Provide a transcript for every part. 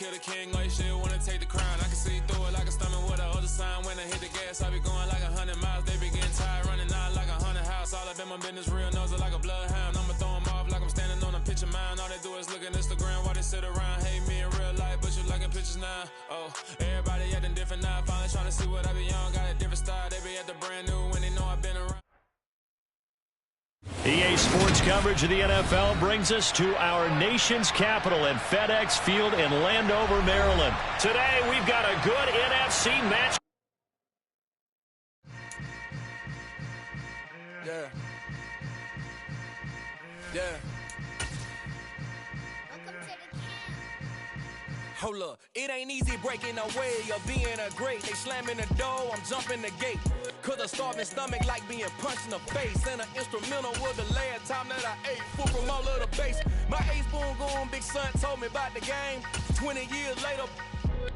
kill the king like shit, wanna take the crown. I can see through it like a stomach with a other sign. When I hit the gas, I be going like 100 miles. They be getting tired, running out like a 100 house. All up in my business, real nose like a bloodhound. I'ma throw them off like I'm standing on a picture mound. All they do is look at Instagram while they sit around. Hate me in real life, but you liking pictures now. Oh, everybody acting different now. Finally trying to see what I be on. Got a different style, they be at the brand new when they know I've been around. EA Sports coverage of the NFL brings us to our nation's capital at FedEx Field in Landover, Maryland. Today, we've got a good NFC match. Yeah. Yeah. Hold up, it ain't easy breaking away or being a great. They slamming the door, I'm jumping the gate. Cause a starving stomach like being punched in the face. And an instrumental was the last time that I ate food from all of the base. My ace spoon going, big son told me about the game. 20 years later,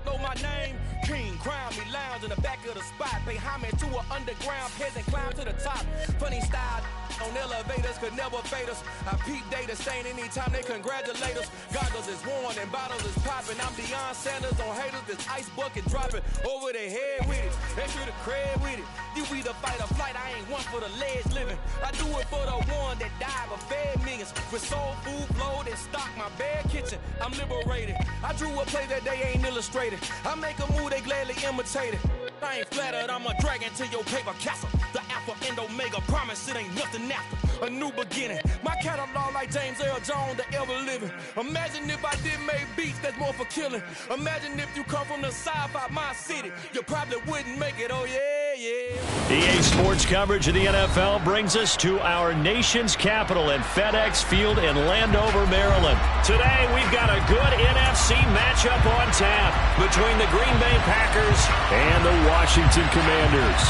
know my name. King, crown me, lounge in the back of the spot. Pay homage to an underground peasant, climb to the top. Funny style on elevators could never fade us. I peep data stain anytime they congratulate us. Goggles is worn and bottles is popping. I'm Deion Sanders on haters, this ice bucket dropping over their head with it. Extra the cred with it. You either fight or flight, I ain't one for the ledge living. I do it for the one that died but fed millions. With soul food flowed and stock my bad kitchen. I'm liberated. I drew a play that they ain't illustrated. I make a move, they gladly imitate it. I ain't flattered, I'm a dragon to your paper castle. The Alpha and Omega, promise it ain't nothing after. A new beginning. My catalog like James Earl Jones, the ever living. Imagine if I did make beats that's more for killing. Imagine if you come from the south out my city. You probably wouldn't make it, oh yeah, yeah. EA Sports coverage of the NFL brings us to our nation's capital at FedEx Field in Landover, Maryland. Today, we've got a good NFC matchup on tap between the Green Bay Packers and the Washington Commanders.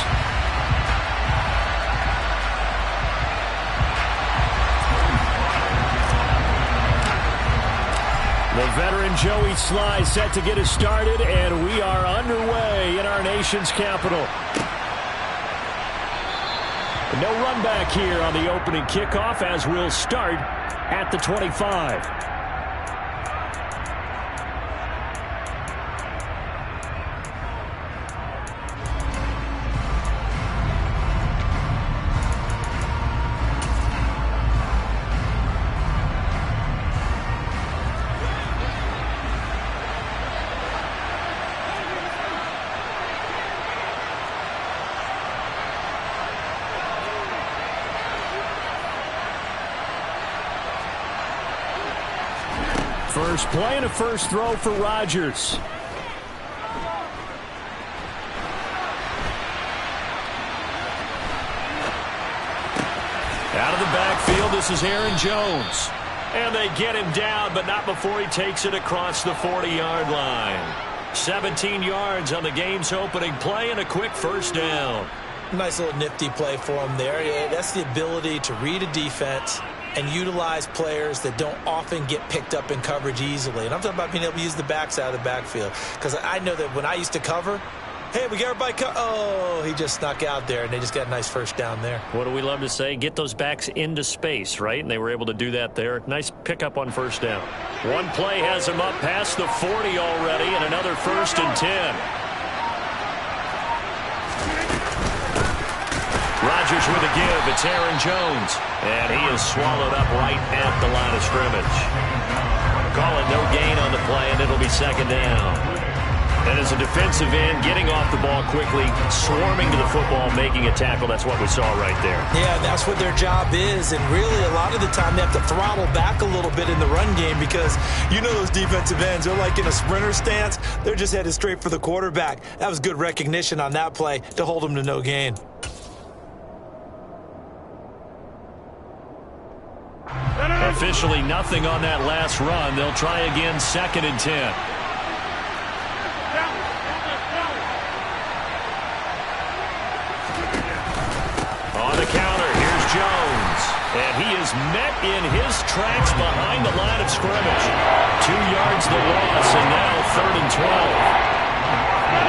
The veteran Joey Sly set to get us started, and we are underway in our nation's capital. No run back here on the opening kickoff as we'll start at the 25. First play and a first throw for Rodgers. Out of the backfield, this is Aaron Jones. And they get him down, but not before he takes it across the 40-yard line. 17 yards on the game's opening play and a quick first down. Nice little nifty play for him there. Yeah, that's the ability to read a defense and utilize players that don't often get picked up in coverage easily. And I'm talking about being able to use the backs out of the backfield. Because I know that when I used to cover, hey, we got everybody oh, he just snuck out there, and they just got a nice first down there. What do we love to say? Get those backs into space, right? And they were able to do that there. Nice pickup on first down. One play has him up past the 40 already, and another 1st and 10. Rodgers with a give. It's Aaron Jones. And he is swallowed up right at the line of scrimmage. Call it no gain on the play, and it'll be second down. And as a defensive end, getting off the ball quickly, swarming to the football, making a tackle, that's what we saw right there. Yeah, that's what their job is. And really, a lot of the time, they have to throttle back a little bit in the run game because you know those defensive ends, they're like in a sprinter stance. They're just headed straight for the quarterback. That was good recognition on that play to hold them to no gain. Officially nothing on that last run. They'll try again, 2nd and 10. On the counter, here's Jones. And he is met in his tracks behind the line of scrimmage. 2 yards the loss, and now 3rd and 12.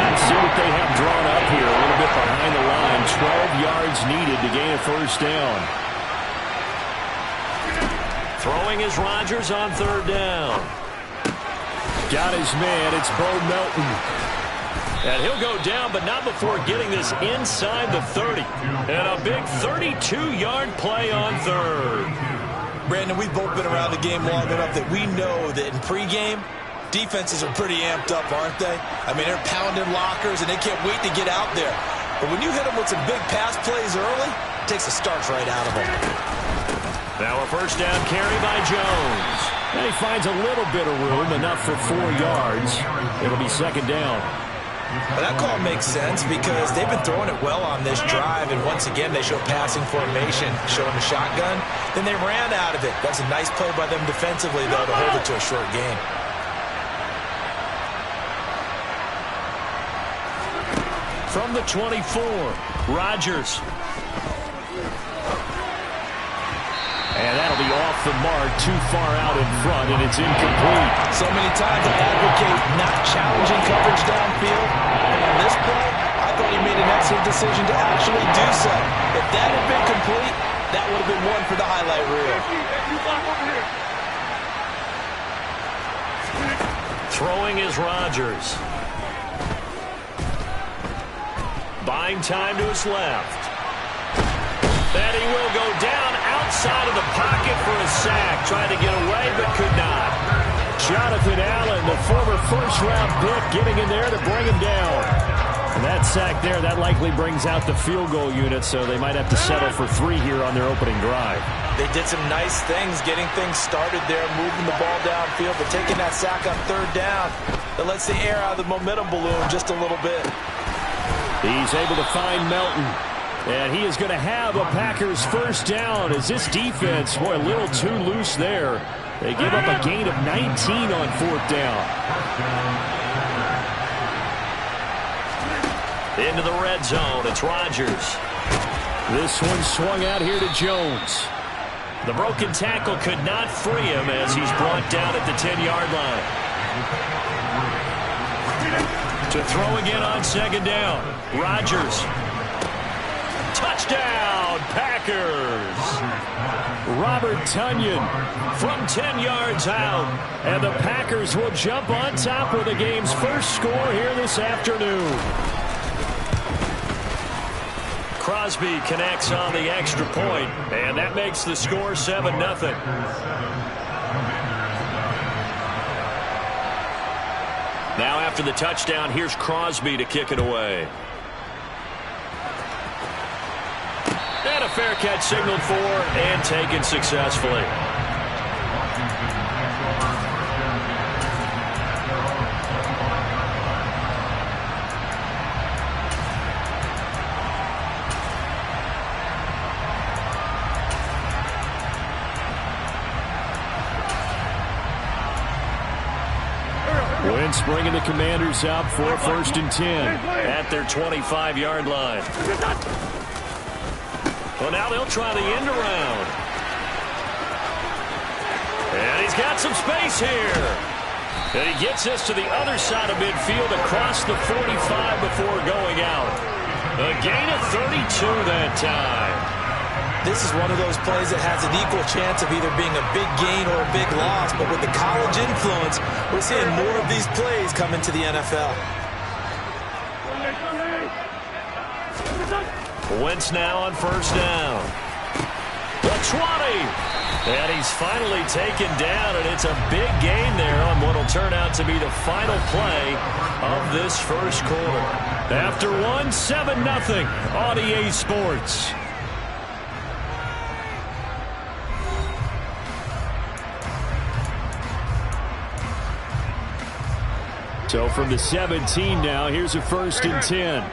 Let's see what they have drawn up here. A little bit behind the line. 12 yards needed to gain a first down. Throwing is Rodgers on 3rd down. Got his man. It's Bo Melton. And he'll go down, but not before getting this inside the 30. And a big 32-yard play on third. Brandon, we've both been around the game long enough that we know that in pregame, defenses are pretty amped up, aren't they? I mean, they're pounding lockers, and they can't wait to get out there. But when you hit them with some big pass plays early, it takes the starch right out of them. Now a first down carry by Jones. And he finds a little bit of room, enough for 4 yards. It'll be second down. Well, that call makes sense because they've been throwing it well on this drive, and once again they show passing formation, showing the shotgun. Then they ran out of it. That's a nice play by them defensively, though, to hold it to a short game. From the 24, Rodgers. And that'll be off the mark, too far out in front, and it's incomplete. So many times I advocate not challenging coverage downfield. And on this play, I thought he made an excellent decision to actually do so. If that had been complete, that would have been one for the highlight reel. Throwing is Rodgers. Buying time to his left. And he will go down outside of the pocket for a sack. Tried to get away, but could not. Jonathan Allen, the former first-round pick, getting in there to bring him down. And that sack there, that likely brings out the field goal unit, so they might have to settle for 3 here on their opening drive. They did some nice things, getting things started there, moving the ball downfield, but taking that sack on third down, that lets the air out of the momentum balloon just a little bit. He's able to find Melton. And he is going to have a Packers first down as this defense, boy, a little too loose there. They give up a gain of 19 on fourth down. Into the red zone, it's Rodgers. This one swung out here to Jones. The broken tackle could not free him as he's brought down at the 10-yard line. To throw again on second down, Rodgers. Touchdown, Packers! Robert Tonyan from 10 yards out. And the Packers will jump on top with the game's first score here this afternoon. Crosby connects on the extra point, and that makes the score 7-0. Now after the touchdown, here's Crosby to kick it away. And a fair catch signaled for and taken successfully. Wentz bringing the Commanders out for first and 10 at their 25-yard line. Well, now they'll try the end around. And he's got some space here. And he gets us to the other side of midfield across the 45 before going out. A gain of 32 that time. This is one of those plays that has an equal chance of either being a big gain or a big loss. But with the college influence, we're seeing more of these plays come into the NFL. Wentz now on first down. The 20. And he's finally taken down, and it's a big gain there on what will turn out to be the final play of this first quarter. After one, 7-0 on EA Sports. So from the 17 now, here's a first and 10.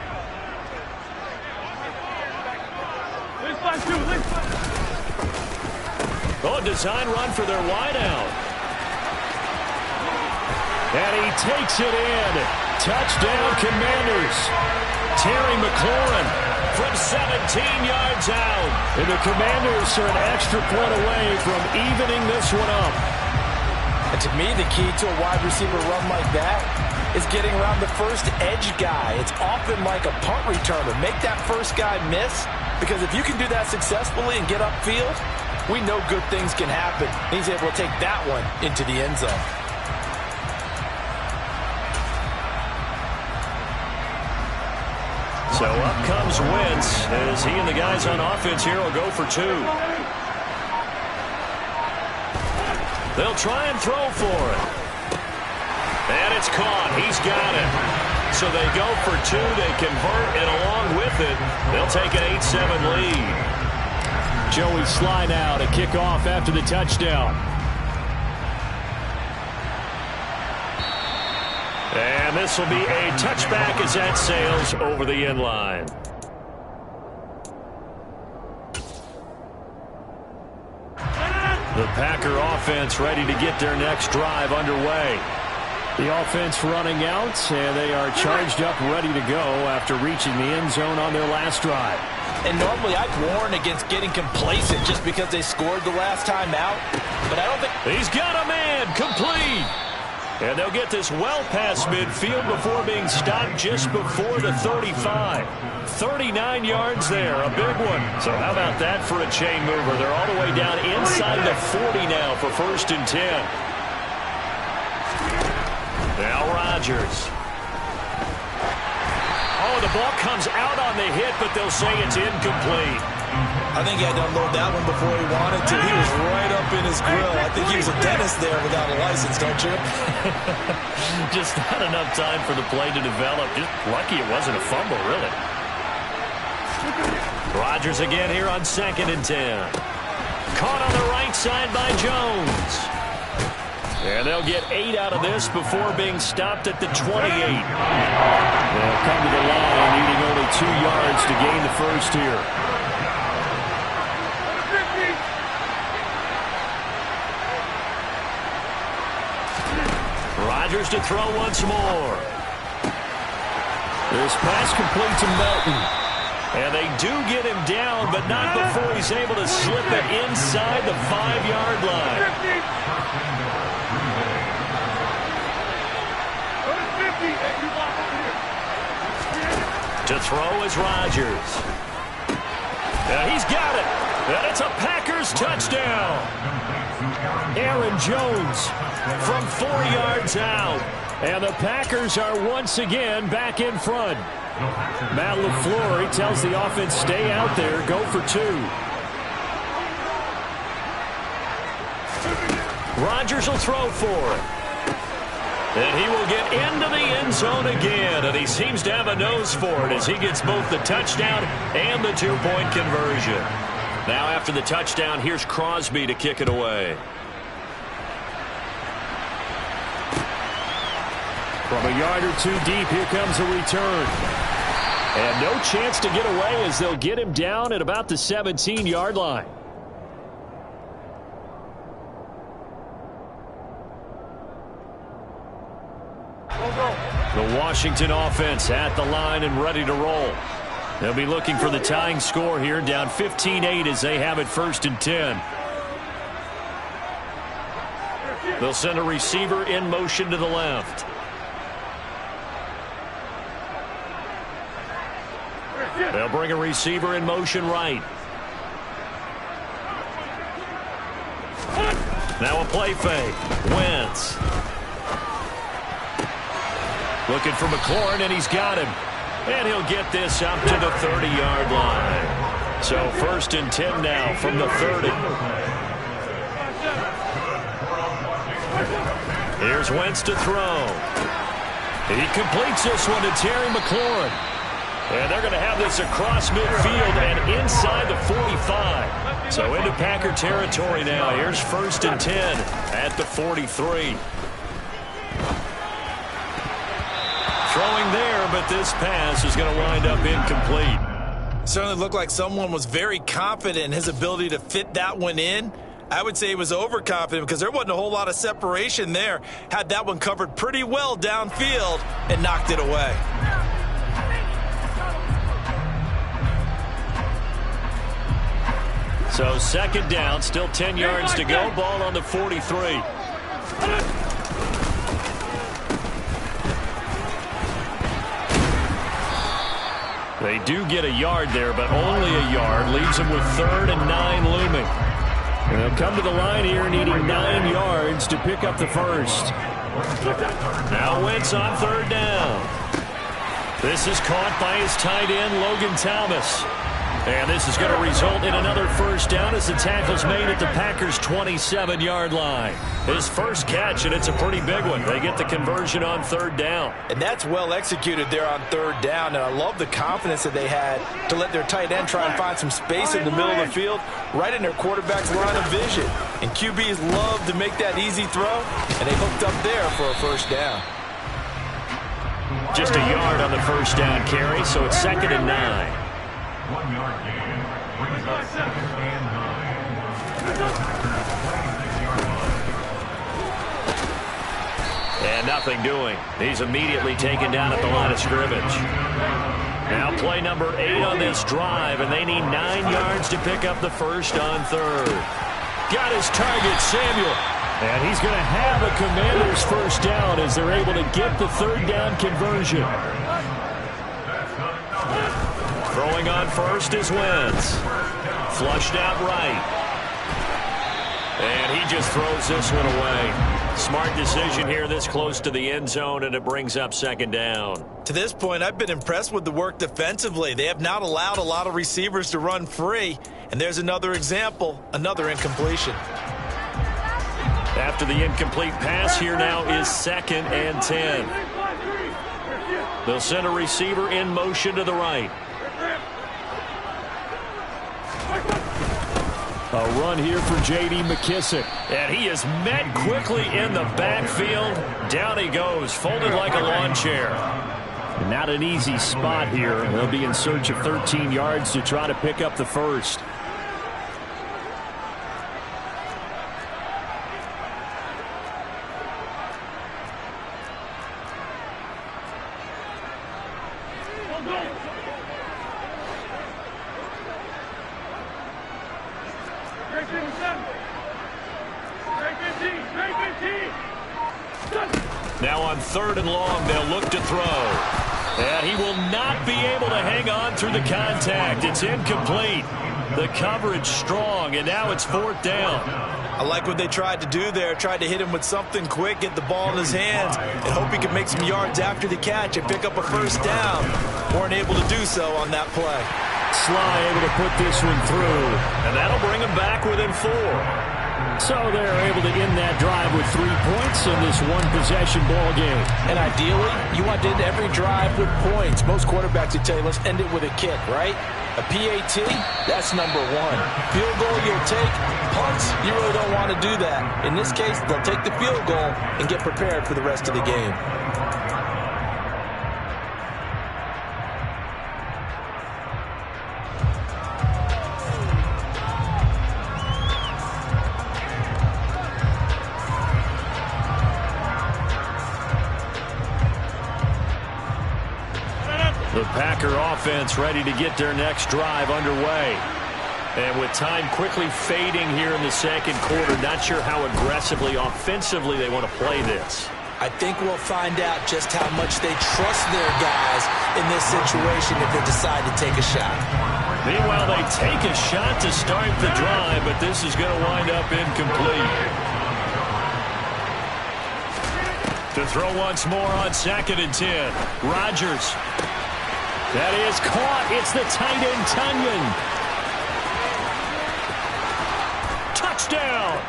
Oh, design run for their wideout. And he takes it in. Touchdown, Commanders. Terry McLaurin from 17 yards out. And the Commanders are an extra point away from evening this one up. And to me, the key to a wide receiver run like that is getting around the first edge guy. It's often like a punt returner. Make that first guy miss, because if you can do that successfully and get upfield, we know good things can happen. He's able to take that one into the end zone. So up comes Wentz as he and the guys on offense here will go for 2. They'll try and throw for it. And it's caught. He's got it. So they go for 2. They convert, and along with it, they'll take an 8-7 lead. Joey Sly now to kick off after the touchdown. And this will be a touchback as that sails over the end line. The Packer offense ready to get their next drive underway. The offense running out, and they are charged up, ready to go after reaching the end zone on their last drive. And normally I'd warn against getting complacent just because they scored the last time out. But I don't think... He's got a man, complete. And they'll get this well past midfield before being stopped just before the 35. 39 yards there, a big one. So how about that for a chain mover? They're all the way down inside the 40 now for 1st and 10. Now Rodgers. Oh, the ball comes out on the hit, but they'll say it's incomplete. I think he had to unload that one before he wanted to. He was right up in his grill. I think he was a dentist there without a license, don't you? Just not enough time for the play to develop. Just lucky it wasn't a fumble, really. Rodgers again here on 2nd and 10. Caught on the right side by Jones. And they'll get 8 out of this before being stopped at the 28. They'll come to the line, needing only 2 yards to gain the first here. Rodgers to throw once more. This pass complete to Melton. And they do get him down, but not before he's able to slip it inside the 5-yard line. To throw is Rodgers. And he's got it. And it's a Packers touchdown. Aaron Jones from 4 yards out. And the Packers are once again back in front. Matt LaFleur, he tells the offense, stay out there, go for 2. Rodgers will throw for it. And he will get into the end zone again. And he seems to have a nose for it as he gets both the touchdown and the 2-point conversion. Now after the touchdown, here's Crosby to kick it away. From a yard or 2 deep, here comes a return. And no chance to get away as they'll get him down at about the 17-yard line. The Washington offense at the line and ready to roll. They'll be looking for the tying score here, down 15-8 as they have it 1st and 10. They'll send a receiver in motion to the left. They'll bring a receiver in motion right. Now a play fake. Wentz. Looking for McLaurin, and he's got him. And he'll get this up to the 30-yard line. So 1st and 10 now from the 30. Here's Wentz to throw. He completes this one to Terry McLaurin. And they're going to have this across midfield and inside the 45. So into Packer territory now. Here's 1st and 10 at the 43. Throwing there, but this pass is going to wind up incomplete. Certainly looked like someone was very confident in his ability to fit that one in. I would say he was overconfident because there wasn't a whole lot of separation there. Had that one covered pretty well downfield and knocked it away. So 2nd down, still 10 yards to go. Ball on the 43. They do get a yard there, but only a yard. Leaves them with 3rd and 9 looming. And they'll come to the line here needing 9 yards to pick up the first. Now Wentz on 3rd down. This is caught by his tight end, Logan Thomas. And this is going to result in another first down as the tackle's made at the Packers' 27-yard line. His first catch, and it's a pretty big one. They get the conversion on third down. And that's well executed there on third down. And I love the confidence that they had to let their tight end try and find some space in the middle of the field, right in their quarterback's line of vision. And QBs love to make that easy throw, and they hooked up there for a first down. Just a yard on the first down carry, so it's 2nd and 9. 1 yard gain. Brings up 2nd and 9. And nothing doing. He's immediately taken down at the line of scrimmage. Now play number 8 on this drive, and they need 9 yards to pick up the first on third. Got his target, Samuel. And he's going to have a Commander's first down as they're able to get the third down conversion. Throwing on first is Wentz. Flushed out right. And he just throws this one away. Smart decision here this close to the end zone, and it brings up 2nd down. To this point, I've been impressed with the work defensively. They have not allowed a lot of receivers to run free. And there's another example, another incompletion. After the incomplete pass, here now is 2nd and 10. They'll send a receiver in motion to the right. A run here for J.D. McKissick. And he is met quickly in the backfield. Down he goes, folded like a lawn chair. Not an easy spot here. They'll be in search of 13 yards to try to pick up the first. Now on 3rd and long, they'll look to throw. And he will not be able to hang on through the contact. It's incomplete. The coverage strong, and now it's 4th down. I like what they tried to do there. Tried to hit him with something quick, get the ball in his hands, and hope he could make some yards after the catch and pick up a first down. Weren't able to do so on that play. Sly able to put this one through, and that'll bring him back within 4. So they're able to end that drive with 3 points in this one-possession ball game. And ideally, you want to end every drive with points. Most quarterbacks would tell you, let's end it with a kick, right? A PAT, that's number 1. Field goal you'll take. Punts, you really don't want to do that. In this case, they'll take the field goal and get prepared for the rest of the game. The Packer offense ready to get their next drive underway. And with time quickly fading here in the second quarter, not sure how aggressively, offensively they want to play this. I think we'll find out just how much they trust their guys in this situation if they decide to take a shot. Meanwhile, they take a shot to start the drive, but this is going to wind up incomplete. To throw once more on 2nd and 10. Rodgers. That is caught. It's the tight end, Tunyon. Touchdown.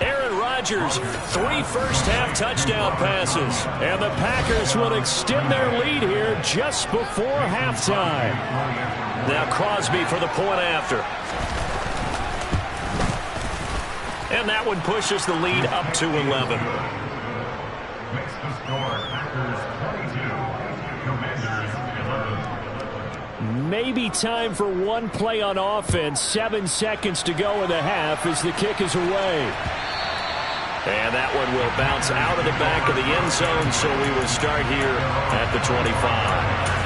Aaron Rodgers, 3 first-half touchdown passes. And the Packers will extend their lead here just before halftime. Now Crosby for the point after. And that one pushes the lead up to 11. Makes the score Packers 22. Maybe time for one play on offense. 7 seconds to go in the half as the kick is away. And that one will bounce out of the back of the end zone, so we will start here at the 25.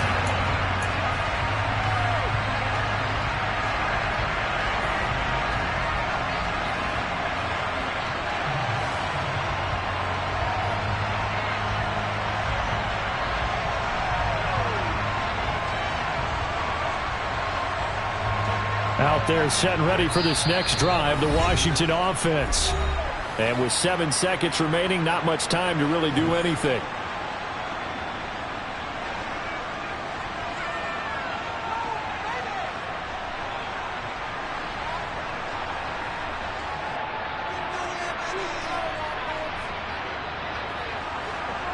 Out there set and ready for this next drive, the Washington offense. And with 7 seconds remaining, not much time to really do anything.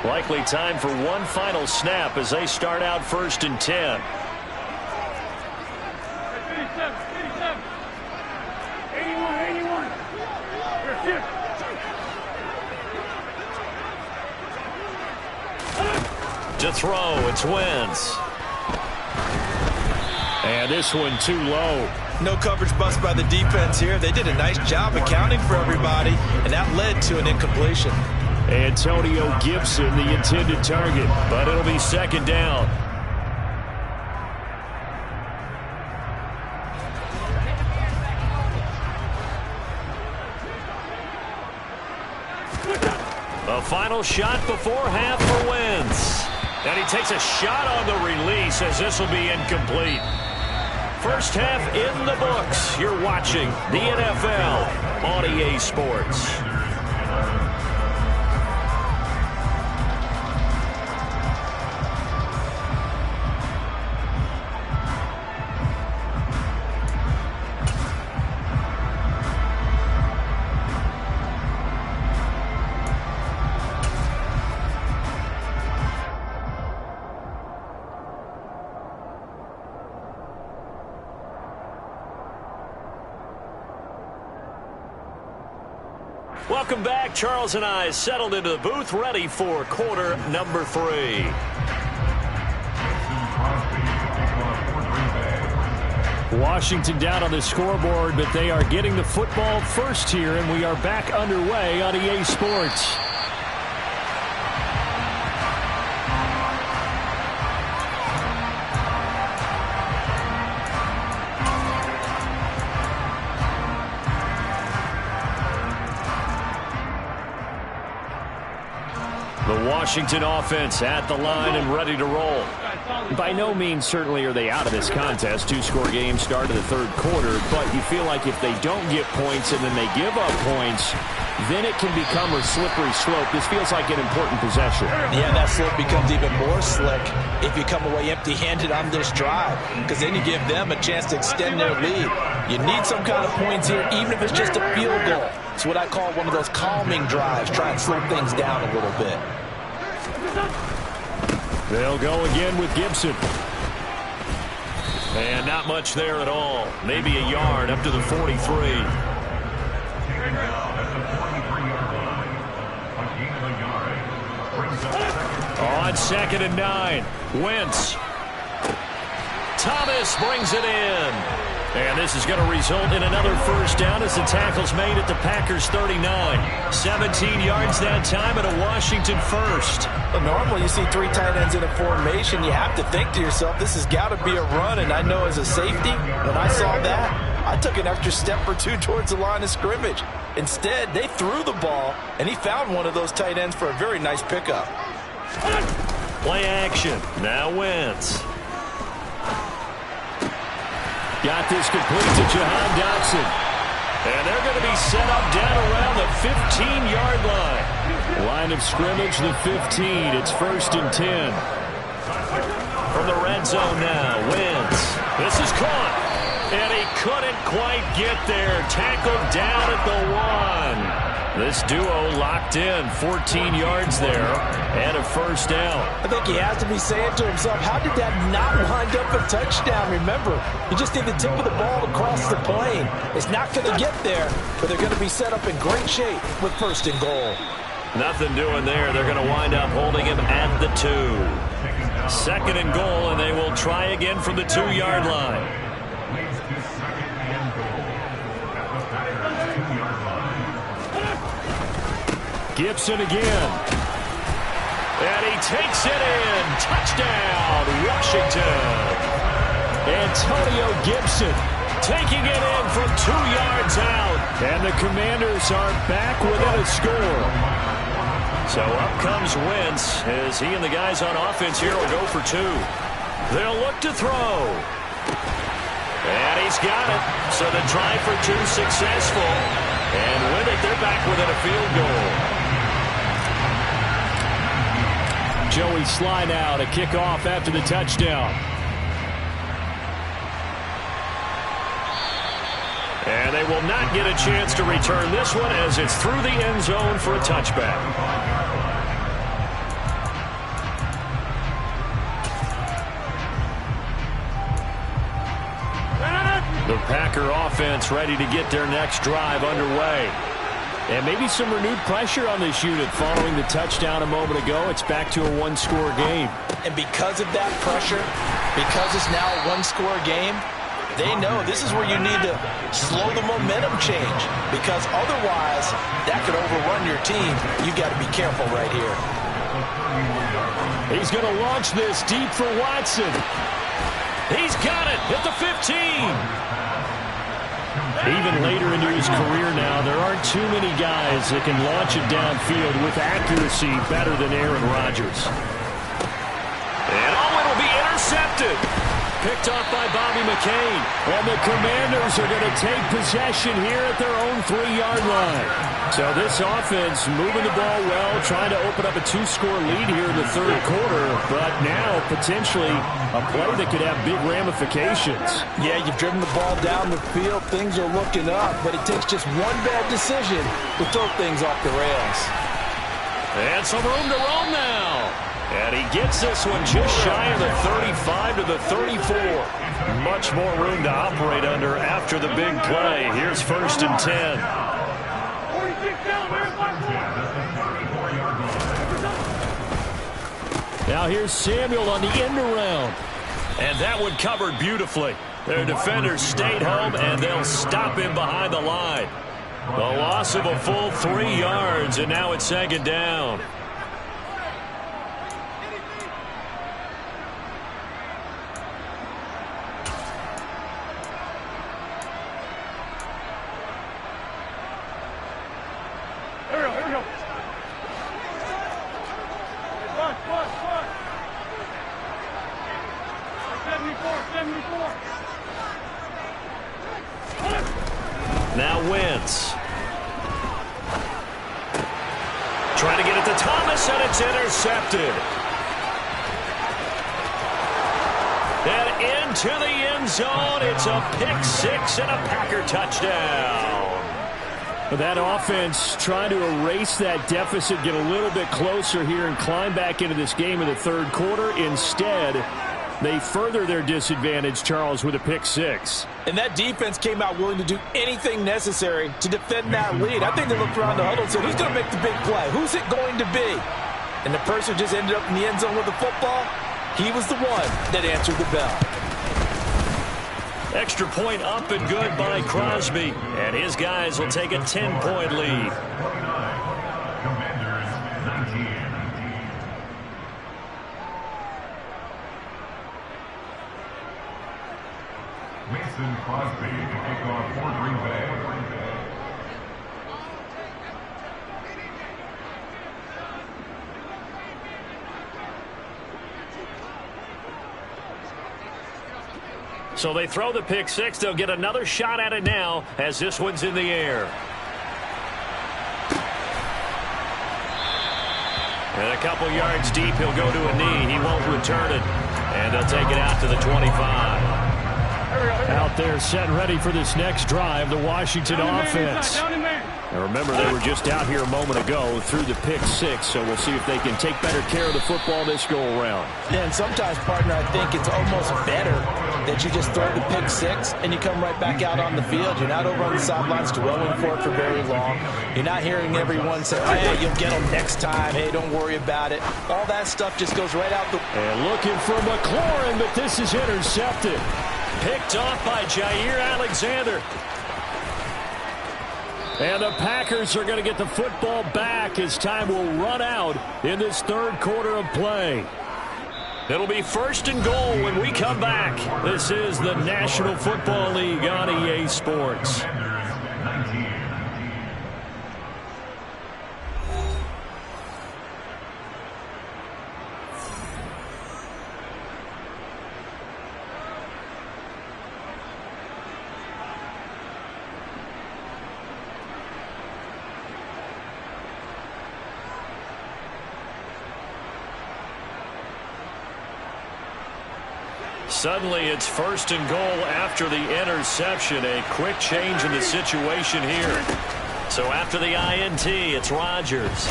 Likely time for one final snap as they start out 1st and 10. To throw, it's Wentz. And this one too low. No coverage bust by the defense here. They did a nice job accounting for everybody, and that led to an incompletion. Antonio Gibson, the intended target, but it'll be 2nd down. A final shot before half for Wentz. And he takes a shot on the release as this will be incomplete. First half in the books. You're watching the NFL on EA Sports. Welcome back. Charles and I settled into the booth, ready for quarter number 3. Washington down on the scoreboard, but they are getting the football first here, and we are back underway on EA Sports. The Washington offense at the line and ready to roll. By no means certainly are they out of this contest. 2-score game start of the 3rd quarter, but you feel like if they don't get points and then they give up points, then it can become a slippery slope. This feels like an important possession. Yeah, that slope becomes even more slick if you come away empty-handed on this drive, because then you give them a chance to extend their lead. You need some kind of points here, even if it's just a field goal. It's what I call one of those calming drives. Try and slow things down a little bit. They'll go again with Gibson. And not much there at all. Maybe a yard up to the 43. On 2nd and 9. Wentz. Thomas brings it in. And this is going to result in another first down as the tackle's made at the Packers' 39. 17 yards that time and a Washington first. Well, normally you see 3 tight ends in a formation. You have to think to yourself, this has got to be a run. And I know as a safety, when I saw that, I took an extra step or 2 towards the line of scrimmage. Instead, they threw the ball, and he found one of those tight ends for a very nice pickup. Play action. Now Wentz. Got this complete to Jahan Dotson. And they're going to be set up down around the 15-yard line. Line of scrimmage, the 15. It's 1st and 10. From the red zone now, Wentz. This is caught. And he couldn't quite get there. Tackled down at the 1. This duo locked in, 14 yards there, and a first down. I think he has to be saying to himself, how did that not wind up a touchdown? Remember, you just need the tip of the ball across the plane. It's not going to get there, but they're going to be set up in great shape with 1st and goal. Nothing doing there. They're going to wind up holding him at the 2. 2nd and goal, and they will try again from the 2-yard line. Gibson again. And he takes it in. Touchdown, Washington. Antonio Gibson taking it in from 2 yards out. And the Commanders are back within a score. So up comes Wentz as he and the guys on offense here will go for 2. They'll look to throw. And he's got it. So the try for 2 successful. And with it, they're back within a field goal. Joey Sly now to kick off after the touchdown. And they will not get a chance to return this one as it's through the end zone for a touchback. The Packer offense ready to get their next drive underway. And maybe some renewed pressure on this unit following the touchdown a moment ago. It's back to a one-score game. And because of that pressure, because it's now a one-score game, they know this is where you need to slow the momentum change, because otherwise that could overrun your team. You've got to be careful right here. He's going to launch this deep for Watson. He's got it at the 15. Even later into his career now, there aren't too many guys that can launch it downfield with accuracy better than Aaron Rodgers. And it'll be intercepted. Picked off by Bobby McCain. And the Commanders are going to take possession here at their own 3-yard line. So this offense moving the ball well, trying to open up a 2-score lead here in the third quarter. But now potentially a play that could have big ramifications. Yeah, you've driven the ball down the field. Things are looking up. But it takes just one bad decision to throw things off the rails. And some room to roam now. And he gets this one just shy of the 35 to the 34. Much more room to operate under after the big play. Here's 1st and 10. Now here's Samuel on the end around. And that one covered beautifully. Their defenders stayed home, and they'll stop him behind the line. The loss of a full 3 yards, and now it's 2nd down. Now Wentz. Trying to get it to Thomas, and it's intercepted. And into the end zone. It's a pick 6 and a Packer touchdown. That offense trying to erase that deficit, get a little bit closer here, and climb back into this game in the third quarter. Instead, they further their disadvantage, Charles, with a pick 6. And that defense came out willing to do anything necessary to defend that lead. I think they looked around the huddle and said, who's going to make the big play? Who's it going to be? And the person just ended up in the end zone with the football. He was the one that answered the bell. Extra point up and good by Crosby. And his guys will take a 10-point lead. Mason Crosby to kick off for Green Bay. So they throw the pick 6. They'll get another shot at it now as this one's in the air. And a couple yards deep, he'll go to a knee. He won't return it. And they'll take it out to the 25. Out there set ready for this next drive, the Washington offense. Now remember, they were just out here a moment ago through the pick 6, so we'll see if they can take better care of the football this go-around. Yeah, and sometimes, partner, I think it's almost better that you just throw the pick 6 and you come right back out on the field. You're not over on the sidelines dwelling for it for very long. You're not hearing everyone say, hey, you'll get them next time. Hey, don't worry about it. All that stuff just goes right out the... And looking for McLaurin, but this is intercepted. Picked off by Jair Alexander. And the Packers are going to get the football back as time will run out in this third quarter of play. It'll be 1st and goal when we come back. This is the National Football League on EA Sports. Suddenly it's 1st and goal after the interception. A quick change in the situation here. So after the INT, it's Rodgers.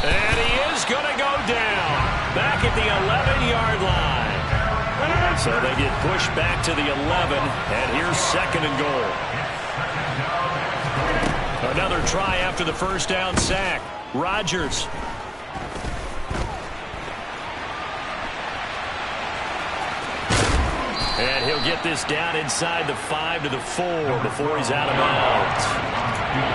And he is going to go down. Back at the 11-yard line. So they get pushed back to the 11, and here's 2nd and goal. Another try after the first down sack. Rodgers. And he'll get this down inside the 5 to the 4 before he's out of bounds.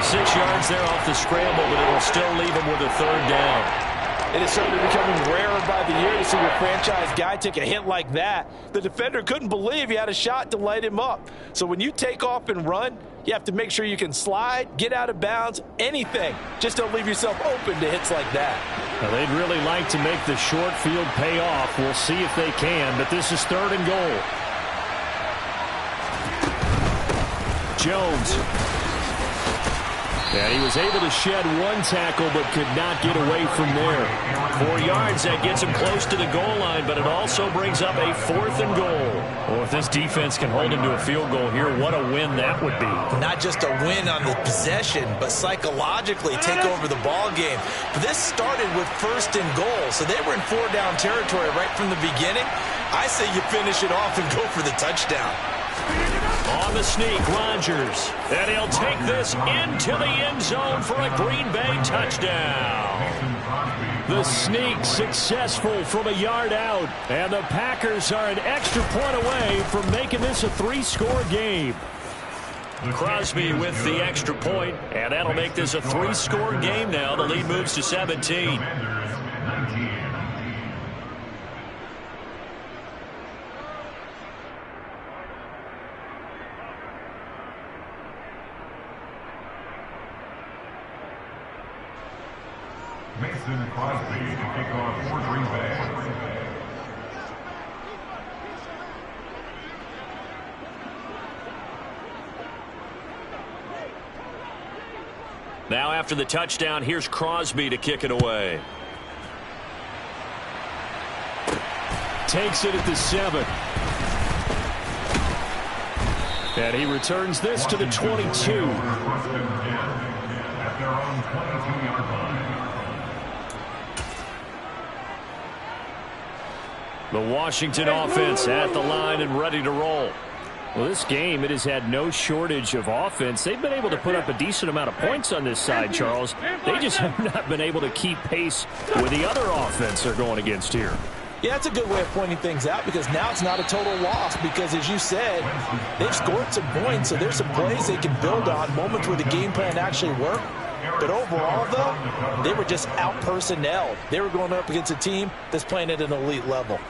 6 yards there off the scramble, but it'll still leave him with a 3rd down. It is certainly becoming rarer by the year to see your franchise guy take a hit like that. The defender couldn't believe he had a shot to light him up. So when you take off and run, you have to make sure you can slide, get out of bounds, anything. Just don't leave yourself open to hits like that. Well, they'd really like to make the short field pay off. We'll see if they can, but this is 3rd and goal. Jones. And he was able to shed 1 tackle but could not get away from there. 4 yards, that gets him close to the goal line, but it also brings up a 4th and goal. Well, if this defense can hold him to a field goal here, what a win that would be. Not just a win on the possession, but psychologically take over the ball game. This started with 1st and goal, so they were in 4-down territory right from the beginning. I say you finish it off and go for the touchdown. On the sneak, Rodgers. And he'll take this into the end zone for a Green Bay touchdown. The sneak successful from a yard out. And the Packers are an extra point away from making this a 3-score game. Crosby with the extra point, and that'll make this a 3-score game now. The lead moves to 17. Mason Crosby to kick off for Green Bay. Now after the touchdown, here's Crosby to kick it away. Takes it at the 7. And he returns this to the 22. At their own 22-yard line. The Washington offense at the line and ready to roll. Well, this game, it has had no shortage of offense. They've been able to put up a decent amount of points on this side, Charles. They just have not been able to keep pace with the other offense they're going against here. Yeah, that's a good way of pointing things out because now it's not a total loss because, as you said, they've scored some points, so there's some plays they can build on, moments where the game plan actually worked. But overall, though, they were just out-personnelled. They were going up against a team that's playing at an elite level.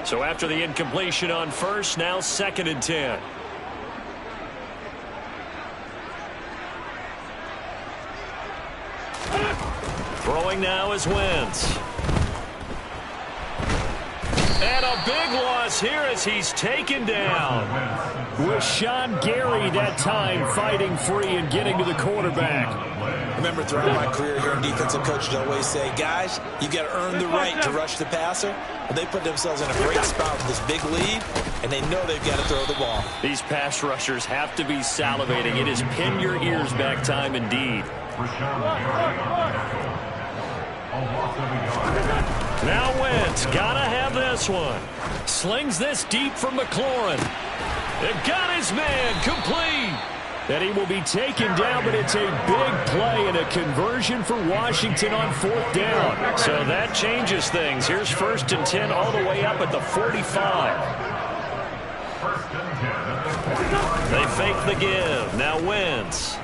So after the incompletion on 1st, now 2nd and 10. Throwing now is Wentz. And a big loss here as he's taken down. Rashawn Gary that time fighting free and getting to the quarterback. Remember, throughout my career here in defensive coaches, I always say, guys, you got to earn the right to rush the passer. But they put themselves in a great spot with this big lead, and they know they've got to throw the ball. These pass rushers have to be salivating. It is pin your ears back time indeed. Now Wentz, gotta have this one. Slings this deep from McLaurin. They've got his man complete. And he will be taken down, but it's a big play and a conversion for Washington on 4th down. So that changes things. Here's 1st and 10 all the way up at the 45. They fake the give. Now Wentz.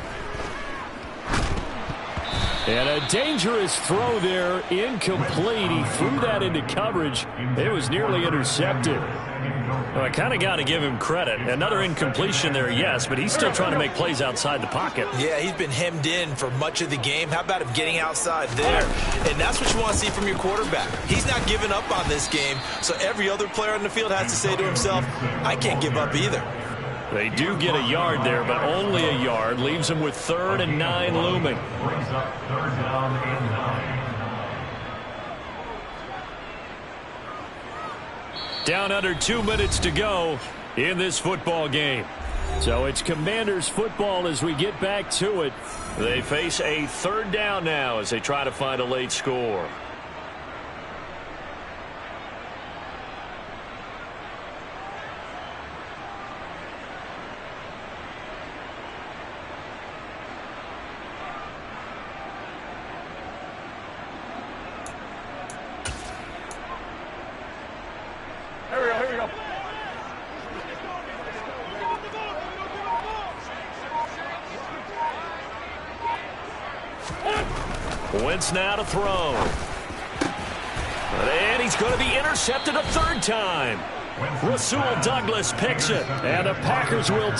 And a dangerous throw there, incomplete. He threw that into coverage. It was nearly intercepted. Well, I kind of got to give him credit. Another incompletion there, yes, but he's still trying to make plays outside the pocket. Yeah, he's been hemmed in for much of the game. How about him getting outside there? And that's what you want to see from your quarterback. He's not giving up on this game, so every other player on the field has to say to himself, I can't give up either. They do get a yard there, but only a yard. Leaves them with 3rd and 9 looming. Brings up 3rd down and 9. Down under 2 minutes to go in this football game. So it's Commanders football as we get back to it. They face a 3rd down now as they try to find a late score. Wentz now to throw. And he's going to be intercepted a third time. Rasul Douglas picks it. And the Packers will...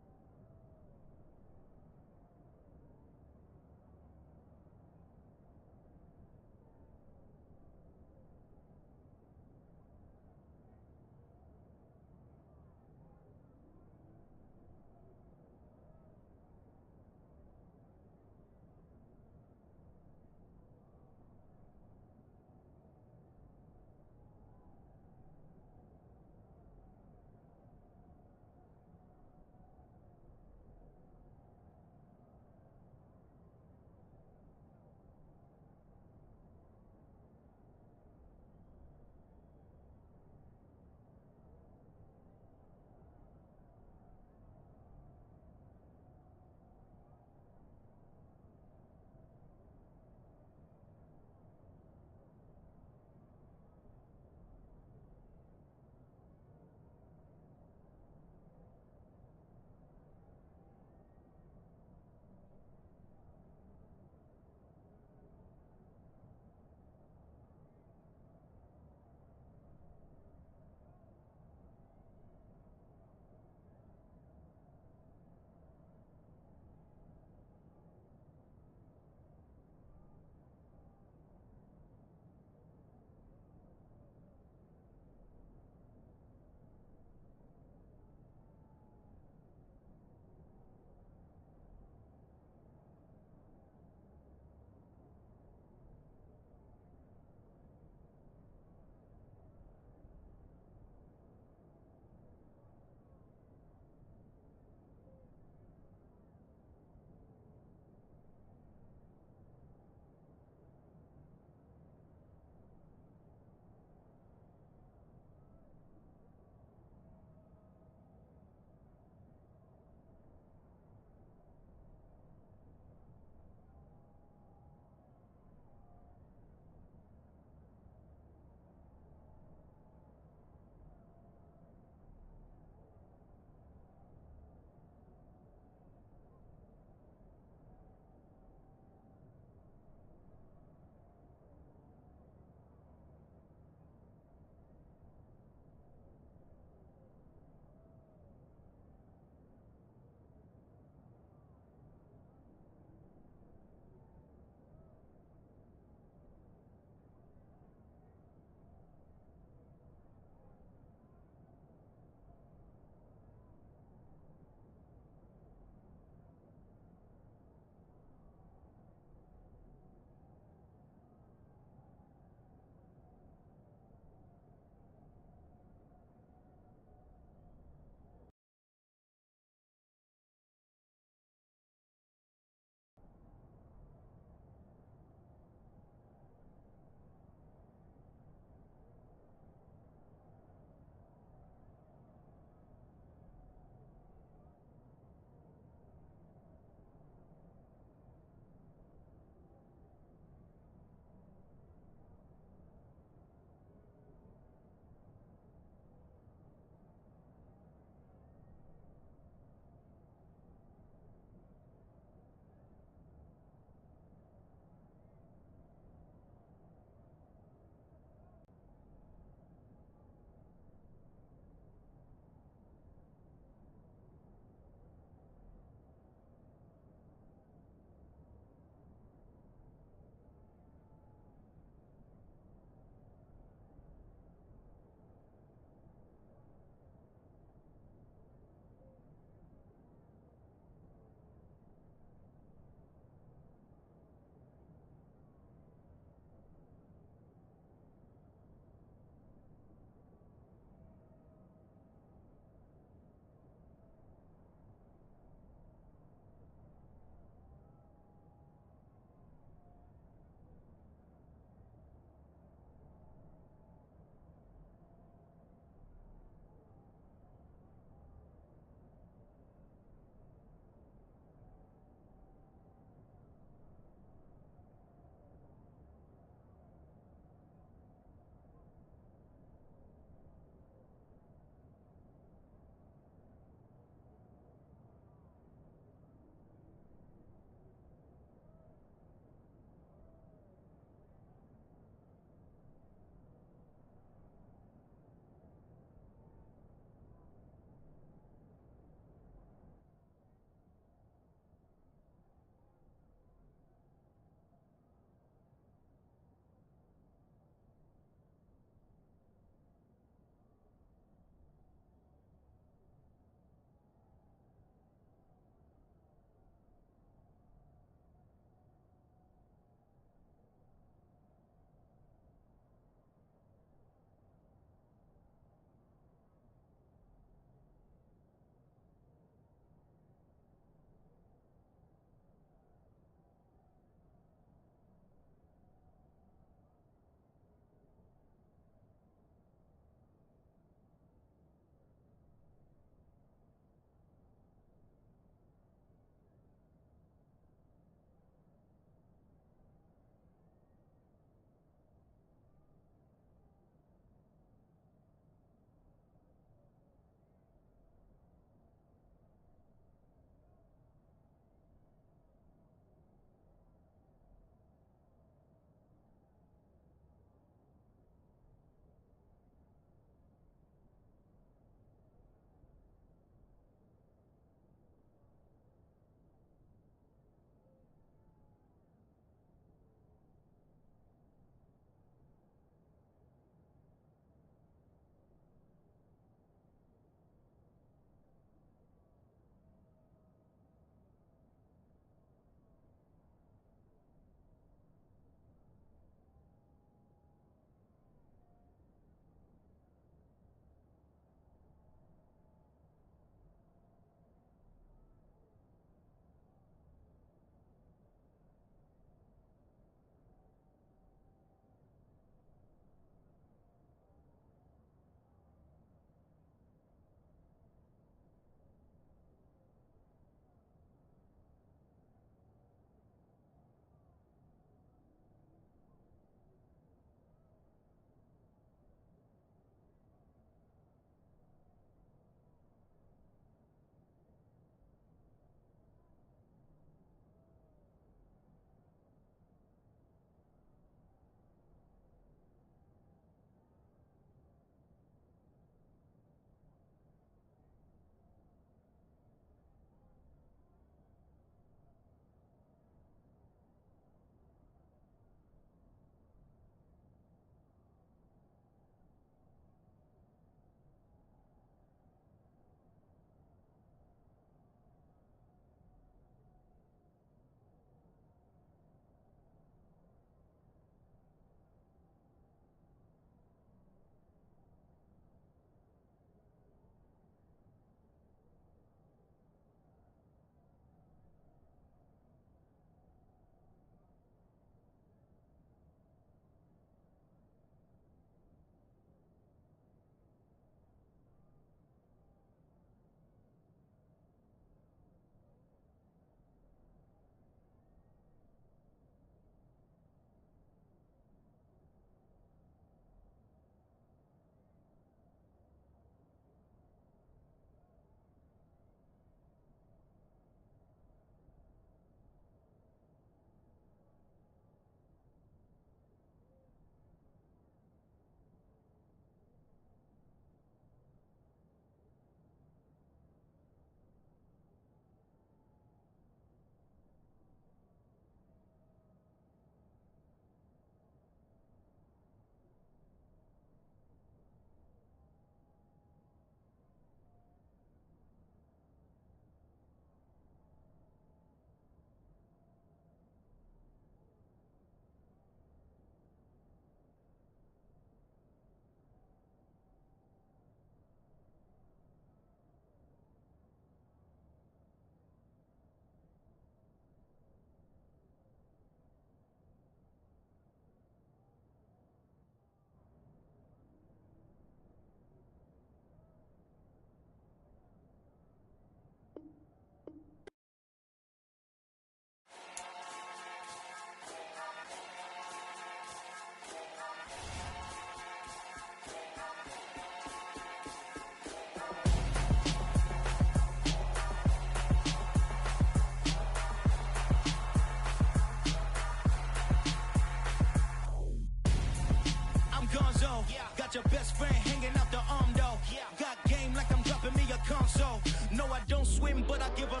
got your best friend hanging out the arm though. Got game like I'm dropping me a console. No, I don't swim, but I give a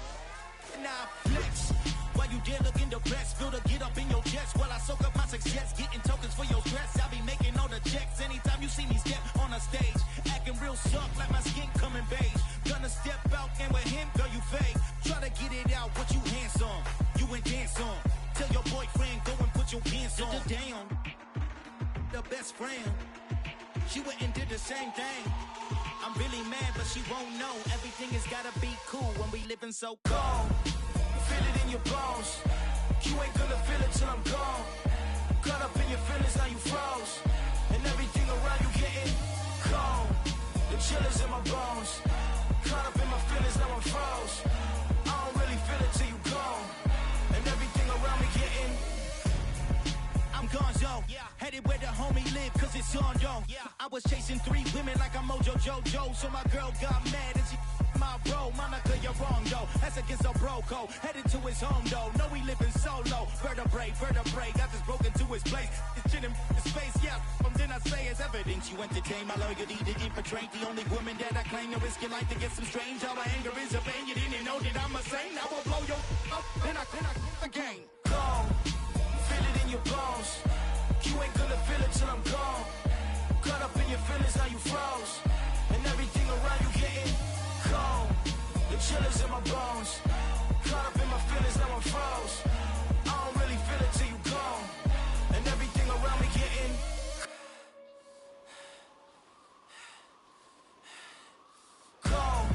now flex. While you there looking depressed, feel the get up in your chest while I soak up my success, getting tokens for your stress. I be making all the checks anytime you see me step on a stage, acting real suck like my skin coming beige. Gonna step out and with him, girl, you fake. Try to get it out, what you handsome, you ain't dance on. Tell your boyfriend go and put your pants on. Damn, the best friend, she went and did the same thing. I'm really mad, but she won't know. Everything has gotta be cool when we living so cold. Feel it in your bones. You ain't gonna feel it till I'm gone. Caught up in your feelings, now you froze. And everything around you getting cold. The chill is in my bones. Caught up in my feelings, now I'm froze. I don't really feel it till you gone. And everything around me getting I'm gonzo, headed where the homie live, cause it's on, yo. I was chasing 3 women like I'm Mojo Jojo, so my girl got mad and she my bro. Monica, you're wrong, though. That's against a bro code. Headed to his home, though. No, we living solo. Vertebrae, got this broken to his place. It's shit in his face, yeah. From then I say it's evidence you entertain my loyalty to infiltrate. The only woman that I claim to risk your life to get some strange. All my anger is a pain. You didn't know that I'm a saint. I will blow your up, then I again. Gone. Feel it in your bones. You ain't gonna feel it till I'm gone. Caught up in your feelings, now you froze. And everything around you getting cold. The chill is in my bones. Caught up in my feelings, now I'm froze. I don't really feel it till you gone. And everything around me getting cold.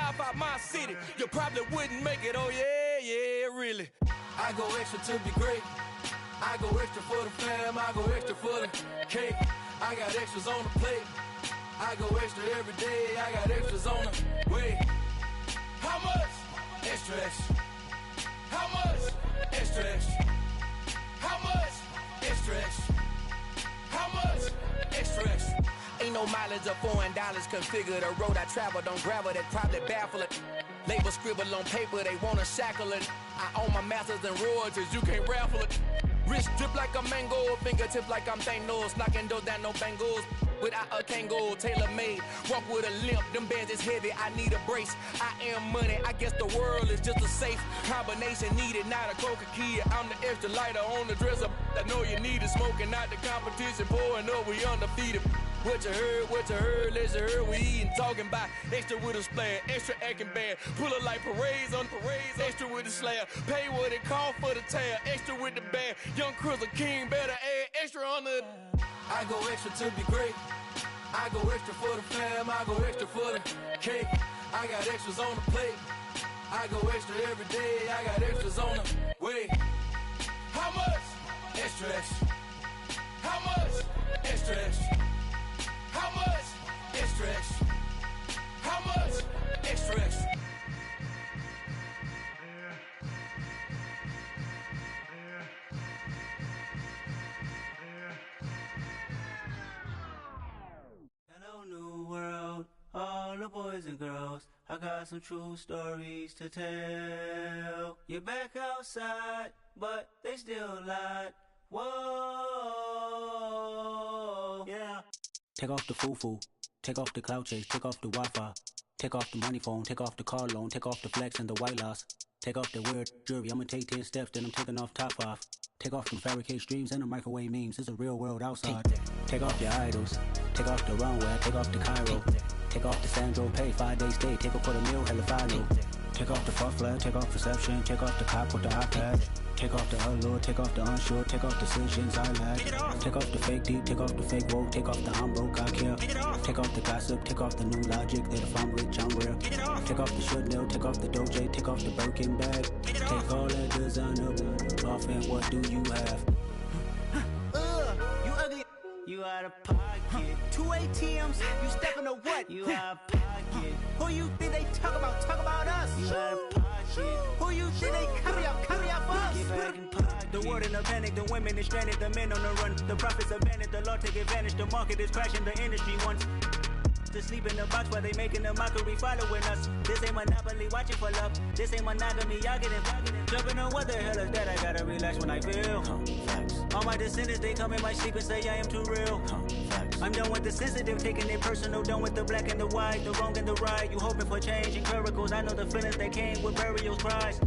life out my city. You probably wouldn't make it, oh yeah, really. I go extra to be great. I go extra for the fam, I go extra for the cake. I got extras on the plate. I go extra every day, I got extras on the way. How much? Extra, extra. How much? Extra, extra. How much? Extra, extra. How much? Extra, extra. Ain't no mileage or $4 configure the road I travel. Don't gravel that probably baffle it. Label scribble on paper, they wanna shackle it. I own my masters and royalties, you can't raffle it. Wrist drip like a mango, fingertips like I'm Thanos. Knocking doors down, no bangles. Without a Kango, tailor-made. Walk with a limp, them bands is heavy, I need a brace. I am money, I guess the world is just a safe combination needed, not a coca key. I'm the extra lighter on the dresser. I know you need it, smoking out the competition, pouring up, we undefeated. What you heard, let's heard, we eating, talking about extra with a splash, extra acting bad, pull it like parades on parades, extra with the slab, pay what it cost for the tab, extra with the bag, young Chris a king, better add extra on the. I go extra to be great, I go extra for the fam, I go extra for the cake, I got extras on the plate, I go extra every day, I got extras on the way. How much? Extra, extra. How much? Extra, extra. How much? Extra, extra. How much? Extra, extra. Hello, new world, all the boys and girls. I got some true stories to tell. You're back outside, but they still lied. Whoa, yeah. Take off the foo-foo, take off the cloud chase, take off the Wi-Fi, take off the money phone, take off the car loan, take off the flex and the white loss, take off the weird jewelry, I'ma take 10 steps, then I'm taking off top 5. Take off them fabricate streams and the microwave memes, it's a real world outside. Take off your idols, take off the runway, take off the Cairo, take off the Sandro pay, 5-day stay, take a quarter meal, hella final. Take off the far flag, take off perception, take off the cop with the iPad. Take off the allure, take off the unsure, take off decisions I lack. Take off the fake deep, take off the fake woke, take off the I'm broke, I care. Take off the gossip, take off the new logic that if I'm rich, I'm rare. Take off the Chanel, take off the Doja, take off the Birkin bag. Take all that designer off and what do you have? You ugly. You out of pocket. 2 ATMs, you stepping to what? You out of pocket. Who you think they talk about? Talk about us. You out of pocket. Who you think they copy out for us? Get back in pocket. The world in a panic, the women is stranded, the men on the run. The profits abandoned, the law take advantage. The market is crashing, the industry wants to sleep in the box while they making a mockery following us. This ain't monopoly, watching for love. This ain't monogamy, y'all getting jumping on what the hell is that? I gotta relax when I feel. All my descendants, they come in my sleep and say I am too real. I'm done with the sensitive, taking it personal. Done with the black and the white, the wrong and the right. You hoping for change and miracles. I know the feelings that came with burials, cries.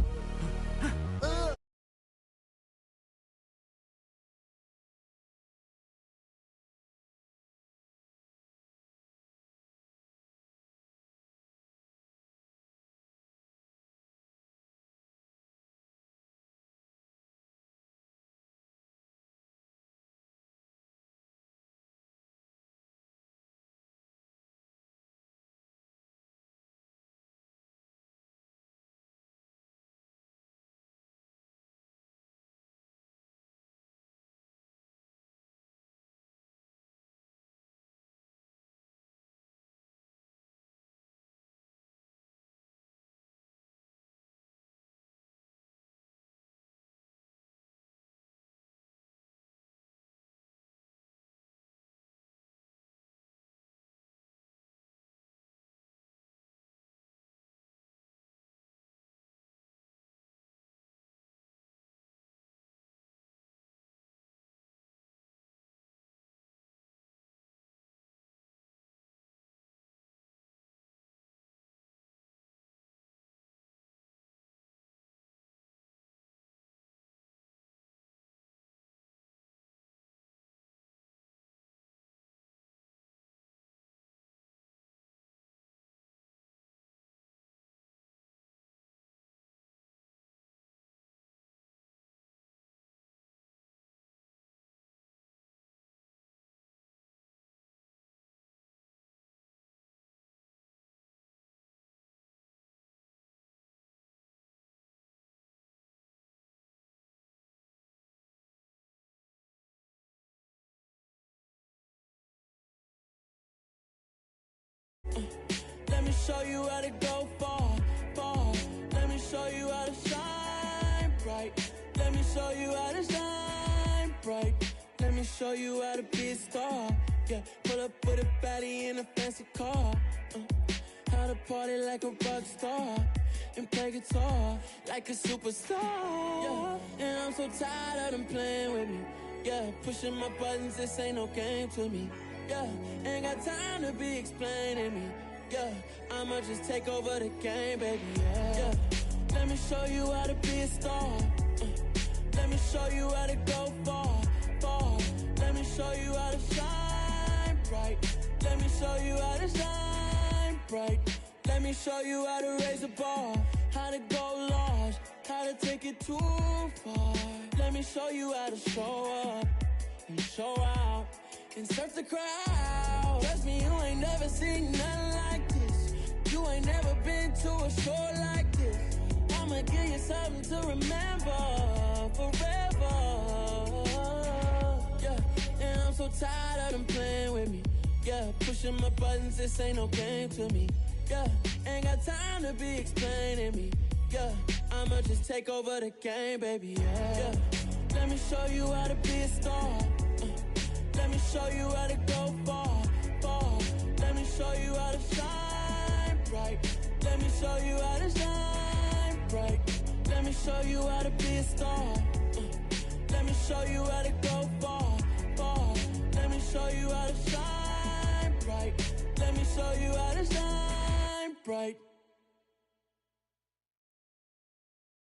me show you how to go far, far. Let me show you how to shine bright. Let me show you how to shine bright. Let me show you how to be a star. Yeah, pull up with a baddie in a fancy car. How to party like a rock star and play guitar like a superstar. Yeah, and I'm so tired of them playing with me. Yeah, pushing my buttons, this ain't no game to me. Yeah, ain't got time to be explaining me. Yeah, I'ma just take over the game, baby. Yeah, let me show you how to be a star. Let me show you how to go far, far. Let me show you how to shine bright. Let me show you how to shine bright. Let me show you how to raise a bar, how to go large, how to take it too far. Let me show you how to show up and show out and surf the crowd. Trust me, you ain't never seen nothing like this. You ain't never been to a show like this. I'ma give you something to remember forever. Yeah, and I'm so tired of them playing with me. Yeah, pushing my buttons, this ain't no game to me. Yeah, ain't got time to be explaining me. Yeah, I'ma just take over the game, baby. Yeah, let me show you how to be a star. Let me show you how to go far, far. Let me show you how to shine bright. Let me show you how to shine bright. Let me show you how to be a star. Let me show you how to go far, far. Let me show you how to shine bright. Let me show you how to shine bright.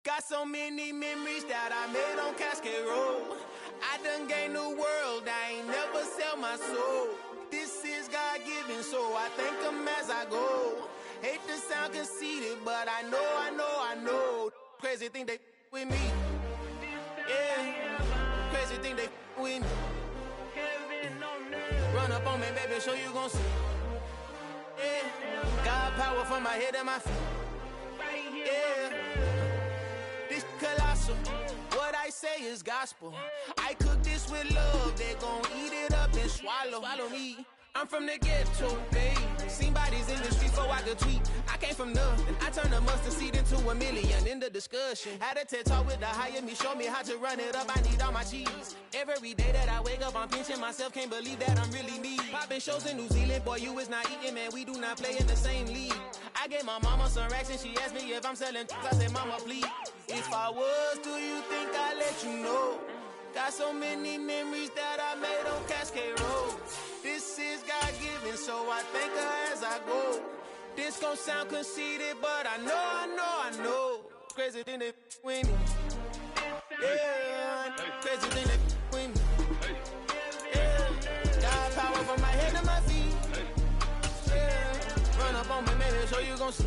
Got so many memories that I made on Cascade Road. I done gained the world, I ain't never sell my soul. This is God-given, so I thank him as I go. Hate to sound conceited, but I know. Crazy thing they with me. Yeah, crazy thing they with me. Run up on me, baby, show you gon' see. Yeah, God power from my head and my feet. Yeah, this colossal. What I say is gospel. I cook this with love. They gon' eat it up and swallow me. I'm from the ghetto, babe. Seen bodies in the streets so I could tweet. I came from nothing. I turned a mustard seed into a million in the discussion. Had a TED talk with the higher me. Show me how to run it up. I need all my cheese. Every day that I wake up, I'm pinching myself. Can't believe that I'm really me. Popping shows in New Zealand. Boy, you is not eating, man. We do not play in the same league. I gave my mama some racks and she asked me if I'm selling. I said, mama, please. If I was, do you think I'd let you know? Got so many memories that I made on Cascade Road. This is God-given, so I thank her as I go. This gon' sound conceited, but I know. Crazy thing they with me. Yeah, crazy thing they with me. Yeah, God power from my head to my feet. Yeah, run up on me, maybe so you gon' see.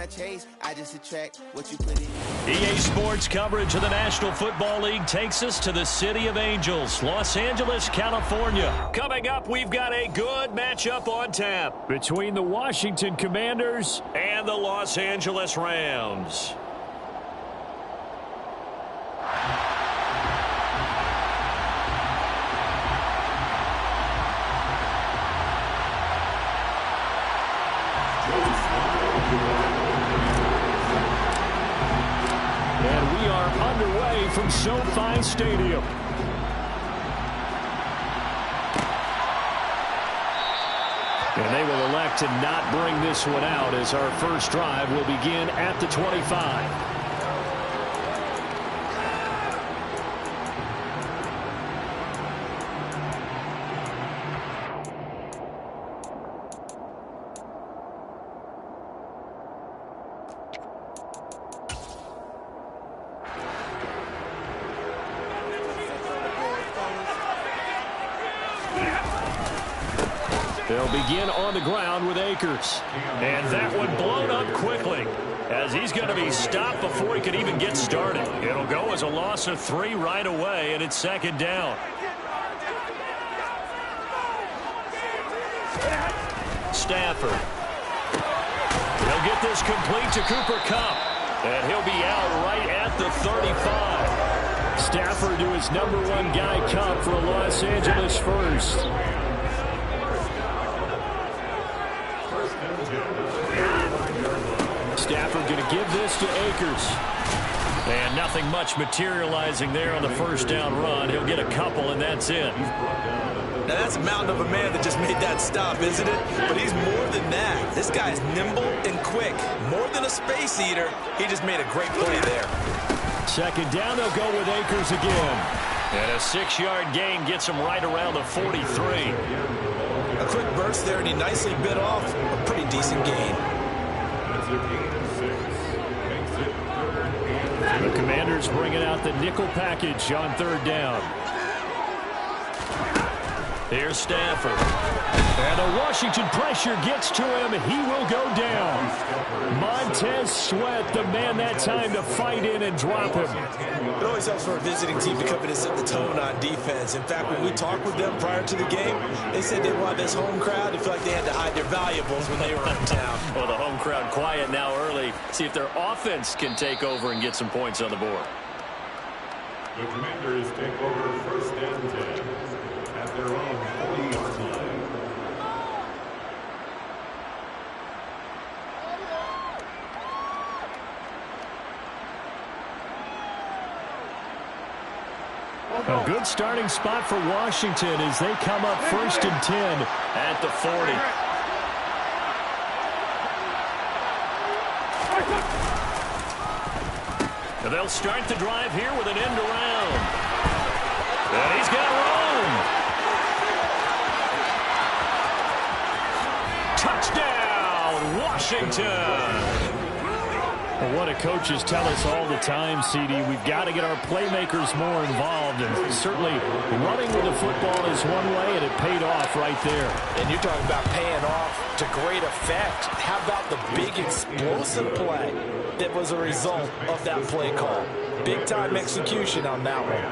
Chase, I just attract what you put in. EA Sports coverage of the National Football League takes us to the City of Angels, Los Angeles, California. Coming up, we've got a good matchup on tap between the Washington Commanders and the Los Angeles Rams. Underway from SoFi Stadium. And they will elect to not bring this one out as our first drive will begin at the 25. They'll begin on the ground with Akers. And that one blown up quickly as he's going to be stopped before he could even get started. It'll go as a loss of 3 right away, and it's second down. Stafford. He'll get this complete to Cooper Kupp. And he'll be out right at the 35. Stafford to his #1 guy, Kupp, for a Los Angeles first. Stafford going to give this to Akers. And nothing much materializing there on the first down run. He'll get a couple, and that's it. Now, that's a mountain of a man that just made that stop, isn't it? But he's more than that. This guy is nimble and quick. More than a space eater, he just made a great play there. Second down, they'll go with Akers again. And a 6-yard gain gets him right around the 43. A quick burst there, and he nicely bit off a pretty decent gain. The Commanders bringing out the nickel package on third down. Here's Stafford. And the Washington pressure gets to him. He will go down. Montez Sweat, the man that time to fight in and drop him. It always helps for a visiting team to come in and set the tone on defense. In fact, when we talked with them prior to the game, they said they wanted this home crowd to feel like they had to hide their valuables when they were in town. Well, the home crowd quiet now early. See if their offense can take over and get some points on the board. The Commanders take over first and 10 at their own 40-yard line. A good starting spot for Washington as they come up first and 10 at the 40. And they'll start the drive here with an end around. And he's got room. Touchdown, Washington. Well, what do coaches tell us all the time, CD? We've got to get our playmakers more involved, and certainly running with the football is one way, and it paid off right there. And you're talking about paying off to great effect. How about the big explosive play that was a result of that play call? Big-time execution on that one.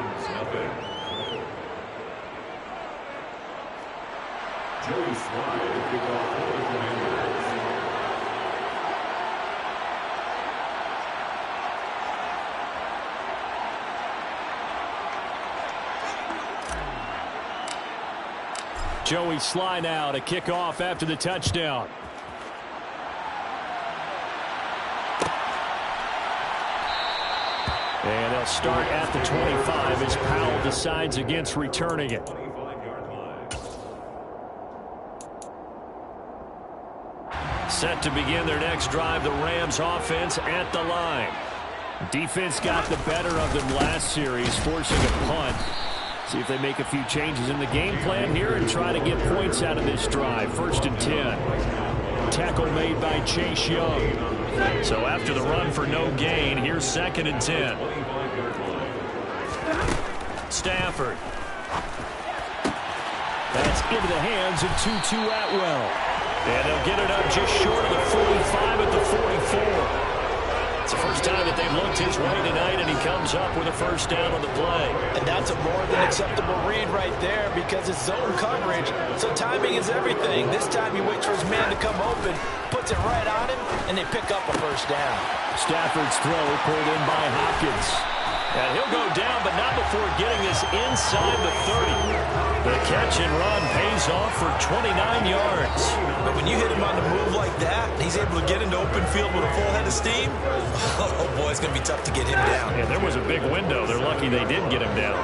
Joey Slide kick off for the Commanders. Joey Sly now to kick off after the touchdown. And they'll start at the 25 as Powell decides against returning it. Set to begin their next drive, the Rams offense at the line. Defense got the better of them last series, forcing a punt. See if they make a few changes in the game plan here and try to get points out of this drive. First and 10. Tackle made by Chase Young. So after the run for no gain, here's second and 10. Stafford. That's into the hands of Tutu Atwell. And they'll get it up just short of the 45 at the 44. It's the first time that they've looked his way tonight, and he comes up with a first down on the play. And that's a more than acceptable read right there because it's zone coverage, so timing is everything. This time he waits for his man to come open, puts it right on him, and they pick up a first down. Stafford's throw pulled in by Hopkins. And he'll go down, but not before getting this inside the 30. The catch and run pays off for 29 yards. But when you hit him on the move like that, he's able to get into open field with a full head of steam. Oh, boy, it's going to be tough to get him down. Yeah, there was a big window. They're lucky they did get him down.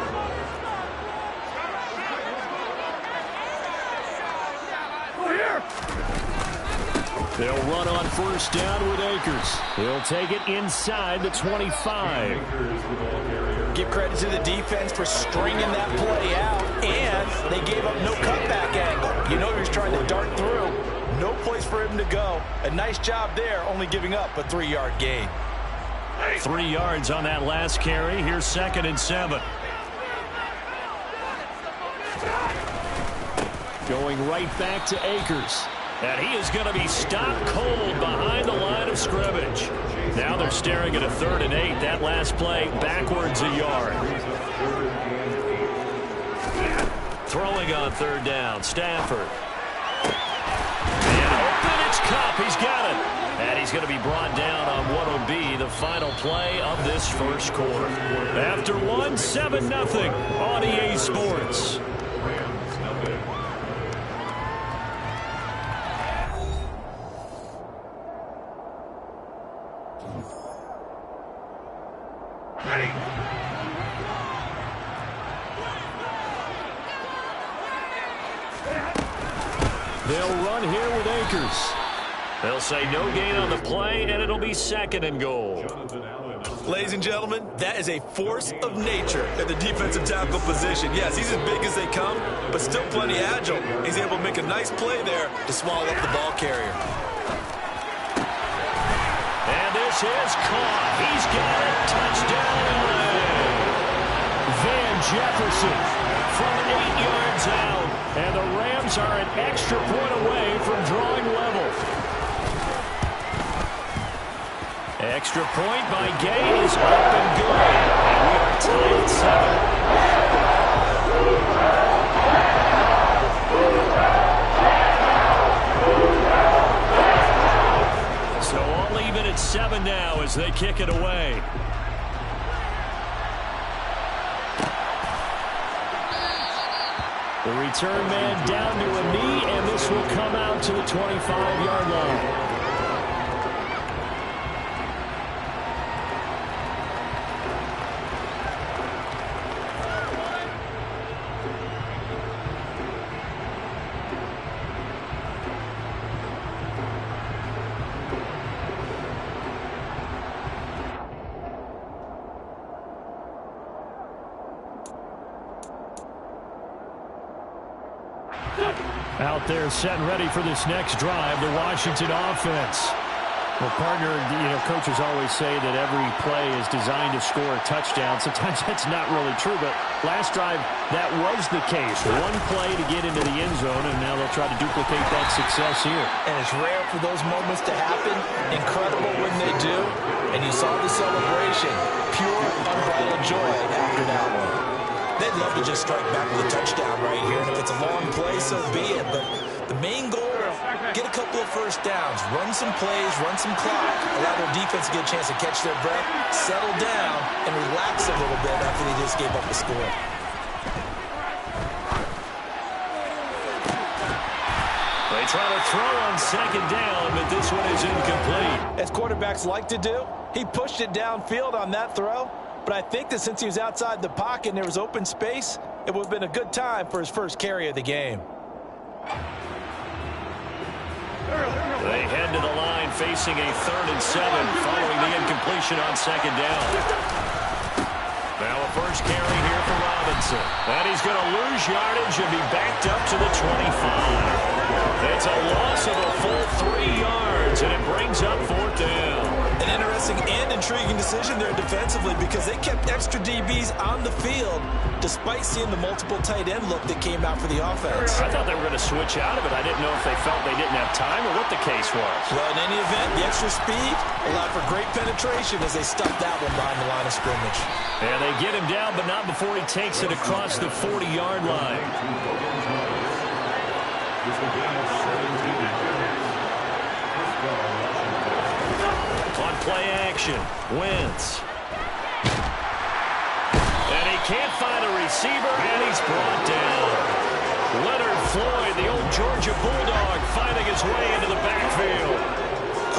They'll run on first down with Akers. He'll take it inside the 25. Give credit to the defense for stringing that play out, and they gave up no cutback angle. You know he was trying to dart through. No place for him to go. A nice job there, only giving up a 3-yard gain. 3 yards on that last carry. Here's second and 7. Going right back to Akers. And he is going to be stopped cold behind the line of scrimmage. Now they're staring at a 3rd and 8. That last play backwards a yard. Throwing on 3rd down, Stafford. And open, it's Kupp. He's got it. And he's going to be brought down on what will be the final play of this first quarter. After 7-0 on EA Sports. They'll run here with Akers. They'll say no gain on the play, and it'll be 2nd and goal. Ladies and gentlemen, that is a force of nature at the defensive tackle position. Yes, he's as big as they come, but still plenty agile. He's able to make a nice play there to swallow up the ball carrier. And this is caught. He's got it. Touchdown. Van Jefferson from 8 yards out. And the Rams are an extra point away from drawing level. Extra point by Gay is up and good. And we are tied at 7. So all even at 7 now as they kick it away. The return man down to a knee, and this will come out to the 25-yard line. Out there set and ready for this next drive, the Washington offense. Well, partner, coaches always say that every play is designed to score a touchdown. Sometimes that's not really true, but last drive, that was the case. One play to get into the end zone, and now they'll try to duplicate that success here. And it's rare for those moments to happen. Incredible when they do. And you saw the celebration. Pure, unbridled joy after that one. They'd love to just strike back with a touchdown right here, and if it's a long play, so be it. But the main goal, get a couple of first downs, run some plays, run some clock, allow their defense to get a chance to catch their breath, settle down, and relax a little bit after they just gave up the score. They try to throw on 2nd down, but this one is incomplete. As quarterbacks like to do, he pushed it downfield on that throw. But I think that since he was outside the pocket and there was open space, it would have been a good time for his first carry of the game. They head to the line facing a 3rd and 7 following the incompletion on 2nd down. Now a first carry here for Robinson. And he's going to lose yardage and be backed up to the 25. It's a loss of a full 3 yards, and it brings up 4th down. An interesting and intriguing decision there defensively because they kept extra DBs on the field despite seeing the multiple tight end look that came out for the offense. I thought they were going to switch out of it. I didn't know if they felt they didn't have time or what the case was. Well, in any event, the extra speed allowed for great penetration as they stuffed that one behind the line of scrimmage. And they get him down, but not before he takes it across the 40-yard line. On play action, Wentz. And he can't find a receiver, and he's brought down. Leonard Floyd, the old Georgia Bulldog, finding his way into the backfield.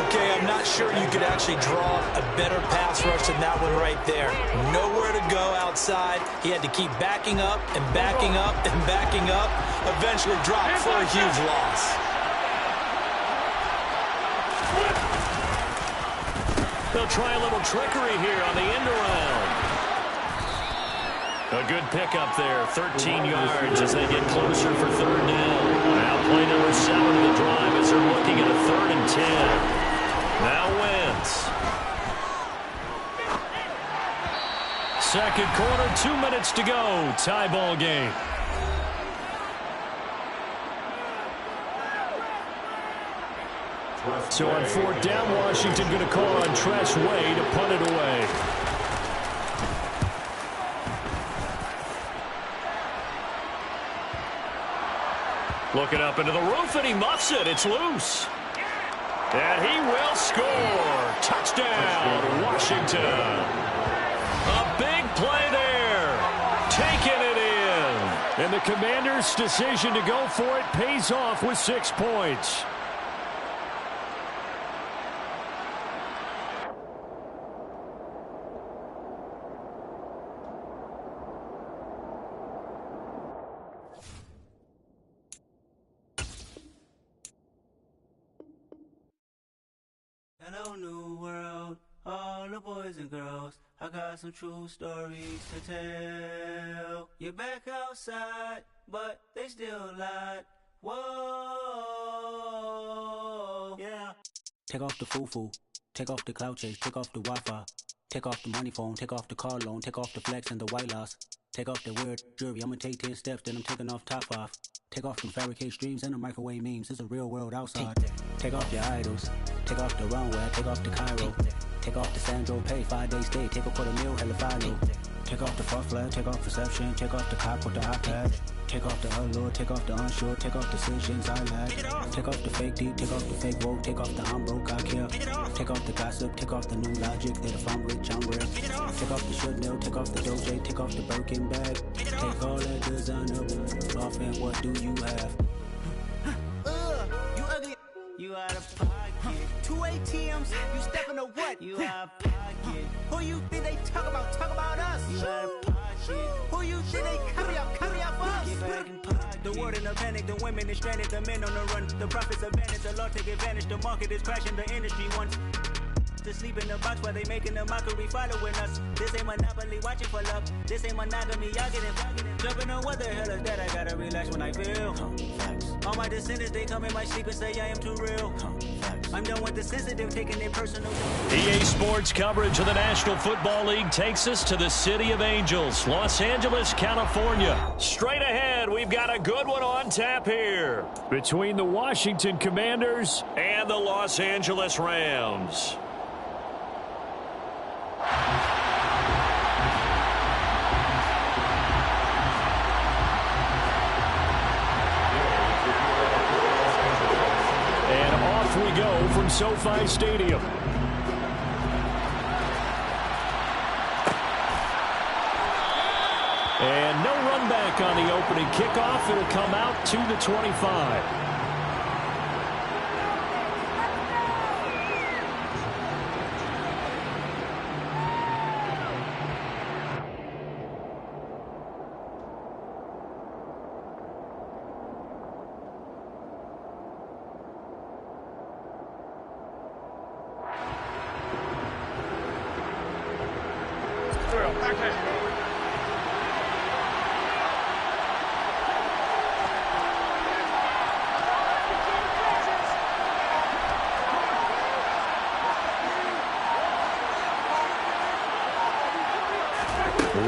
Okay, I'm not sure you could actually draw a better pass rush than that one right there. Nowhere to go outside. He had to keep backing up and backing up and backing up. Eventually dropped for a huge loss. They'll try a little trickery here on the end around. A good pickup there, 13 yards as they get closer for 3rd down. Now play number 7 of the drive as they're looking at a 3rd and 10. Now Wentz. 2nd quarter, 2 minutes to go. Tie ball game. So on 4th down, Washington going to call on Tress Way to punt it away. Looking up into the roof, and he muffs it. It's loose. And he will score. Touchdown, Washington. A big play there. Taking it in. And the Commanders' decision to go for it pays off with 6 points. whole new world. All the boys and girls, I got some true stories to tell. You're back outside, but they still lied. Whoa, yeah. Take off the foo-foo, take off the cloud chase, take off the Wi-Fi, take off the money phone, take off the car loan, take off the flex and the white loss, take off the weird jewelry, I'ma take 10 steps, then I'm taking off top off. Take off them fabricate streams and the microwave memes, it's a real world outside. Take off your idols, take off the runway, take off the Cairo, take off the Sandro Pay, 5-day stay, take a $250,000, hella follow. Take off the fuck flag, take off perception, take off the cop with the iPad. Take off the allure, take off the unsure, take off decisions I lack. Take off the fake deep, take off the fake woke, take off the I'm broke, I care. Take off the gossip, take off the new logic that if I'm rich, I'm rich. Take off the Chanel, take off the Doge, take off the Birkin bag. Take all that designer off and what do you have? You ugly. You out of pocket. 2 ATMs, you stepping to what? You out of pocket. Who you think they talk about? Talk about us. You out of pocket. Who you think they cover up for us? Get back in pocket. The world in a panic, the women is stranded, the men on the run. The profits abandoned, the law take advantage. The market is crashing, the industry wants to sleep in the box while they making a mockery following us. This ain't Monopoly, watching for love. This ain't monogamy, y'all get it. Jumping on what the hell is that? I gotta relax when I feel. All my descendants, they come in my sleep and say I am too real. I'm done with the sensitive, taking their personal. EA Sports coverage of the National Football League takes us to the City of Angels, Los Angeles, California. Straight ahead, we've got a good one on tap here between the Washington Commanders and the Los Angeles Rams. We go from SoFi Stadium. And no run back on the opening kickoff. It'll come out to the 25.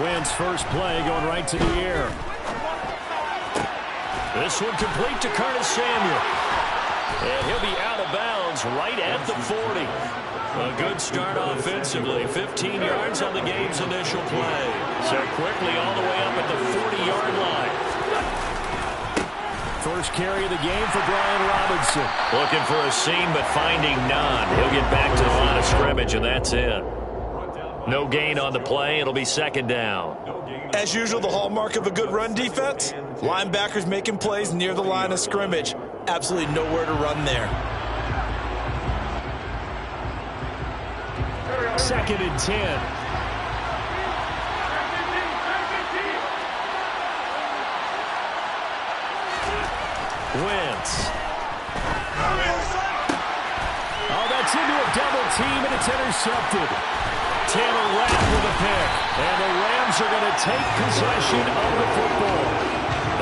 Wentz first play going right to the air. This one complete to Curtis Samuel. And he'll be out of bounds right at the 40. A good start offensively. 15 yards on the game's initial play. So quickly all the way up at the 40-yard line. First carry of the game for Brian Robinson. Looking for a seam but finding none. He'll get back to the line of scrimmage and that's it. No gain on the play. It'll be second down. As usual, the hallmark of a good run defense, linebackers making plays near the line of scrimmage. Absolutely nowhere to run there. Second and 10. Wentz. Oh, that's into a double team, and it's intercepted. Taylor Rapp with a pick, and the Rams are going to take possession of the football.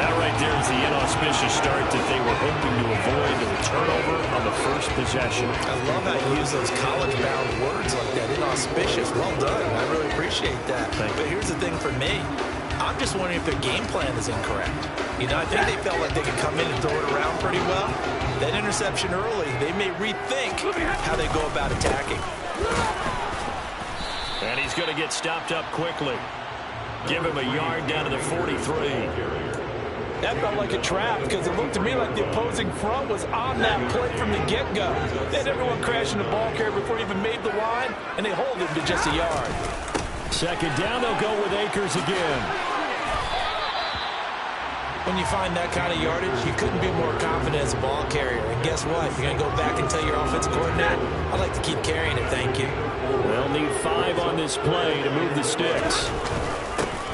That right there is the inauspicious start that they were hoping to avoid, the turnover on the first possession. I love how you use those college-bound words like that, inauspicious. Well done. I really appreciate that. But here's the thing for me. I'm just wondering if their game plan is incorrect. You know, I think they felt like they could come in and throw it around pretty well. That interception early, they may rethink how they go about attacking. And he's going to get stopped up quickly. Give him a yard down to the 43. That felt like a trap because it looked to me like the opposing front was on that play from the get-go. They had everyone crashing the ball carrier before he even made the line, and they hold him to just a yard. Second down, they'll go with Akers again. When you find that kind of yardage, you couldn't be more confident as a ball carrier. And guess what? You're going to go back and tell your offensive coordinator, I'd like to keep carrying it, thank you. They'll need 5 on this play to move the sticks.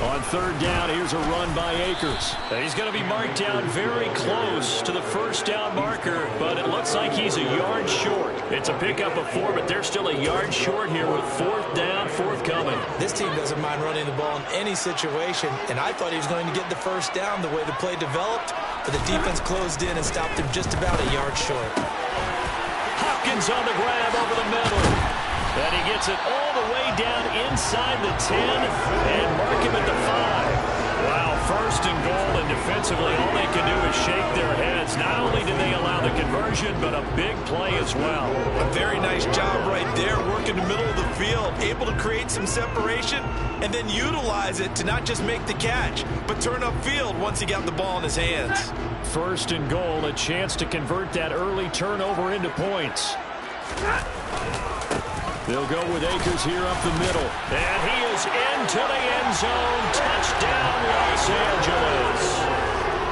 On third down, here's a run by Akers. He's going to be marked down very close to the first down marker, but it looks like he's a yard short. It's It's a pickup of 4, but they're still a yard short here with 4th down, 4th coming. This team doesn't mind running the ball in any situation, and I thought he was going to get the first down the way the play developed, but the defense closed in and stopped him just about a yard short. Hopkins on the grab over the middle. And he gets it all the way down inside the 10 and mark him at the 5. Wow, 1st and goal, and defensively all they can do is shake their heads. Not only did they allow the conversion, but a big play as well. A very nice job right there, working the middle of the field, able to create some separation and then utilize it to not just make the catch, but turn upfield once he got the ball in his hands. 1st and goal, a chance to convert that early turnover into points. They'll go with Akers here up the middle. And he is into the end zone. Touchdown, Los Angeles.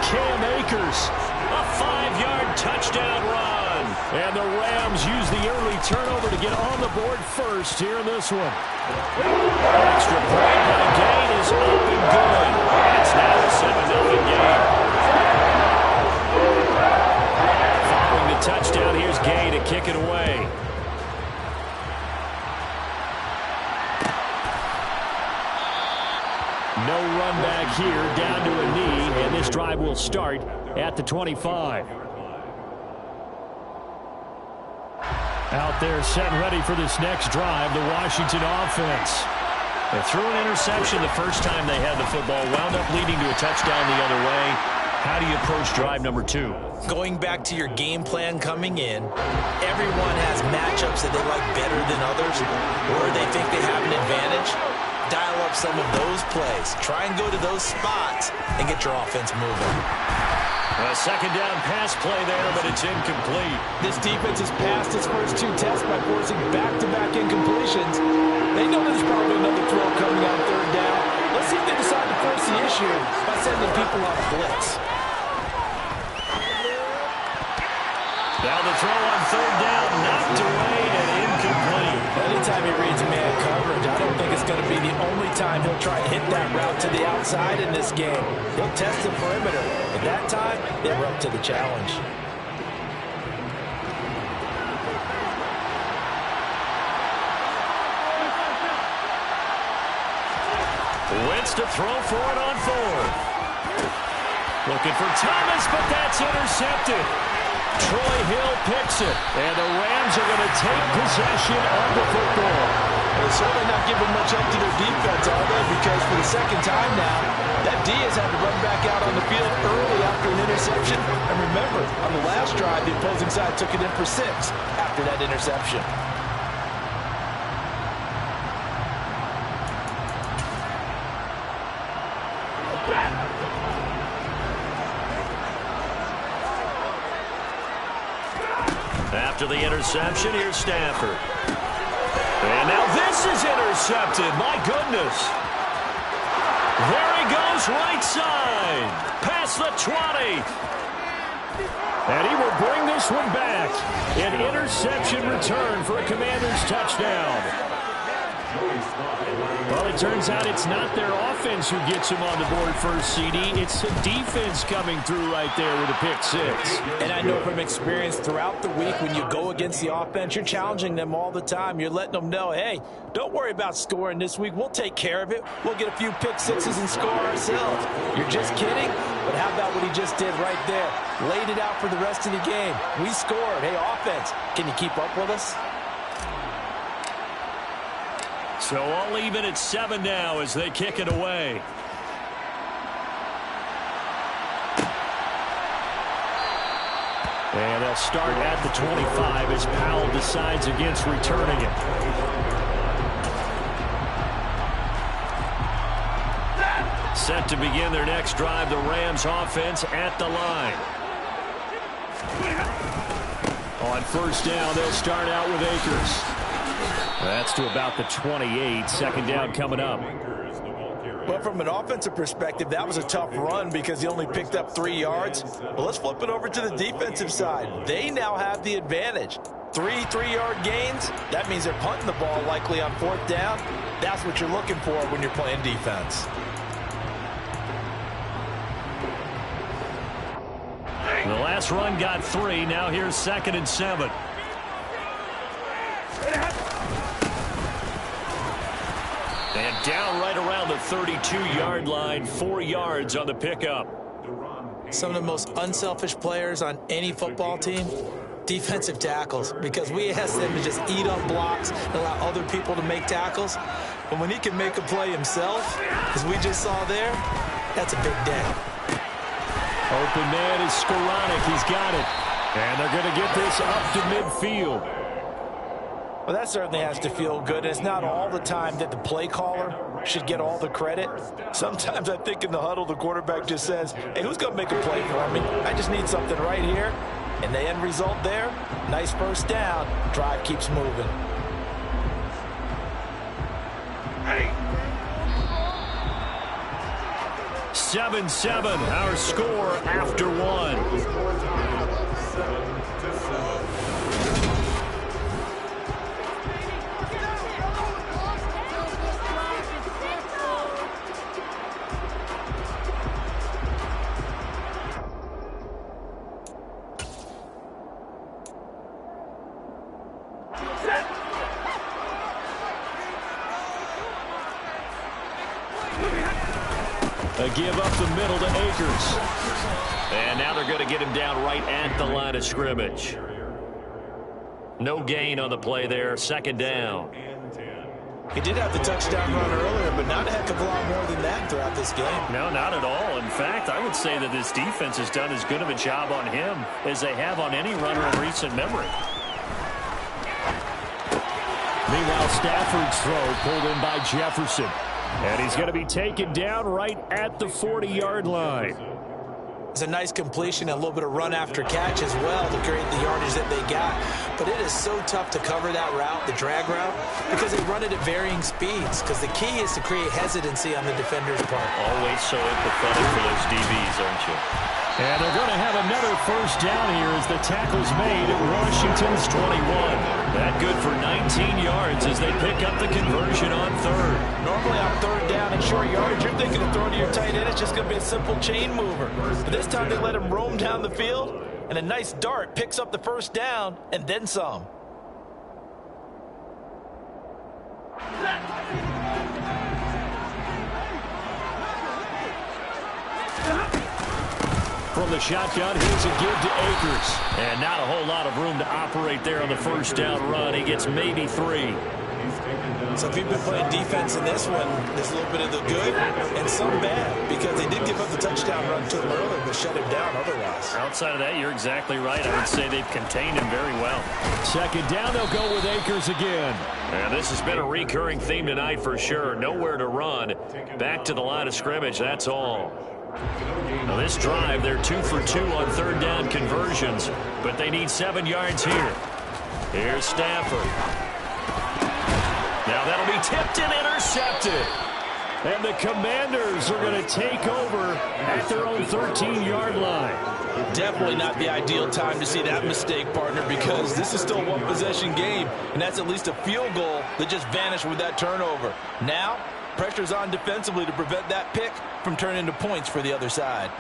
Cam Akers, a 5-yard touchdown run. And the Rams use the early turnover to get on the board first here in this one. Extra point by Gain is up and good. It's now a 7-0 game. Following the touchdown, here's Gain to kick it away. No run back here, down to a knee, and this drive will start at the 25. Out there set and ready for this next drive, the Washington offense. They threw an interception the first time they had the football, wound up leading to a touchdown the other way. How do you approach drive number 2? Going back to your game plan coming in, everyone has matchups that they like better than others, or they think they have an advantage. Dial up some of those plays. Try and go to those spots and get your offense moving. A 2nd down pass play there, but it's incomplete. This defense has passed its first 2 tests by forcing back-to-back incompletions. They know there's probably another throw coming on 3rd down. Let's see if they decide to force the issue by sending people on a blitz. Now the throw on 3rd down, knocked away and incomplete. Anytime he reads man coverage, I don't think it's going to be the only time he'll try to hit that route to the outside in this game. He'll test the perimeter. At that time, they were up to the challenge. Wentz to throw for it on 4th. Looking for Thomas, but that's intercepted. Troy Hill picks it, and the Rams are going to take possession of the football. They're certainly not giving much up to their defense, are they? Because for the 2nd time now, that D has had to run back out on the field early after an interception. And remember, on the last drive, the opposing side took it in for 6 after that interception. After the interception, here's Stafford. And now this is intercepted. My goodness. There he goes, right side. Past the 20. And he will bring this one back. An interception return for a Commanders touchdown. Well, it turns out it's not their offense who gets him on the board first, CD. It's the defense coming through right there with a pick 6. And I know from experience throughout the week, when you go against the offense, you're challenging them all the time. You're letting them know, hey, don't worry about scoring this week. We'll take care of it. We'll get a few pick 6s and score ourselves. You're just kidding? But how about what he just did right there? Laid it out for the rest of the game. We scored. Hey, offense, can you keep up with us? So all even at 7 now as they kick it away. And they'll start at the 25 as Powell decides against returning it. Set to begin their next drive, the Rams offense at the line. On 1st down, they'll start out with Akers. That's to about the 28. 2nd down coming up. But from an offensive perspective, that was a tough run because he only picked up 3 yards. Well, let's flip it over to the defensive side. They now have the advantage. 3 3-yard gains. That means they're punting the ball likely on 4th down. That's what you're looking for when you're playing defense. The last run got 3. Now here's 2nd and 7. down right around the 32-yard line, 4 yards on the pickup. Some of the most unselfish players on any football team, defensive tackles, because we ask them to just eat up blocks and allow other people to make tackles. And when he can make a play himself, as we just saw there, that's a big day. Open man is Skoranek. He's got it. And they're going to get this up to midfield. Well, that certainly has to feel good. It's not all the time that the play caller should get all the credit. Sometimes I think in the huddle, the quarterback just says, hey, who's going to make a play for me? I just need something right here. And the end result there, nice first down. Drive keeps moving. 7-7, our score after one. A give up the middle to Akers. And now they're going to get him down right at the line of scrimmage. No gain on the play there. Second down. He did have the touchdown run earlier, but not a heck of a lot more than that throughout this game. No, not at all. In fact, I would say that this defense has done as good of a job on him as they have on any runner in recent memory. Meanwhile, Stafford's throw pulled in by Jefferson. And he's going to be taken down right at the 40-yard line. It's a nice completion and a little bit of run after catch as well to create the yardage that they got. But it is so tough to cover that route, the drag route, because they run it at varying speeds. Because the key is to create hesitancy on the defender's part. Always so empathetic for those DBs, aren't you? And they're going to have another first down here as the tackle's made at Washington's 21. That good for 19 yards as they pick up the conversion on third. Normally on third down and short yardage, you're thinking of throwing to your tight end. It's just going to be a simple chain mover. But this time they let him roam down the field, and a nice dart picks up the first down and then some. From the shotgun, here's a give to Akers. And not a whole lot of room to operate there on the first down run. He gets maybe 3. So if you've been playing defense in this one, there's a little bit of the good and some bad, because they did give up the touchdown run to him earlier, but shut him down otherwise. Outside of that, you're exactly right. I would say they've contained him very well. Second down, they'll go with Akers again. And this has been a recurring theme tonight for sure. Nowhere to run. Back to the line of scrimmage, that's all. Now this drive, they're 2 for 2 on third down conversions, but they need 7 yards here. Here's Stafford. Now that'll be tipped and intercepted. And the Commanders are going to take over at their own 13-yard line. Definitely not the ideal time to see that mistake, partner, because this is still a one-possession game, and that's at least a field goal that just vanished with that turnover. Now, pressure's on defensively to prevent that pick from turning into points for the other side.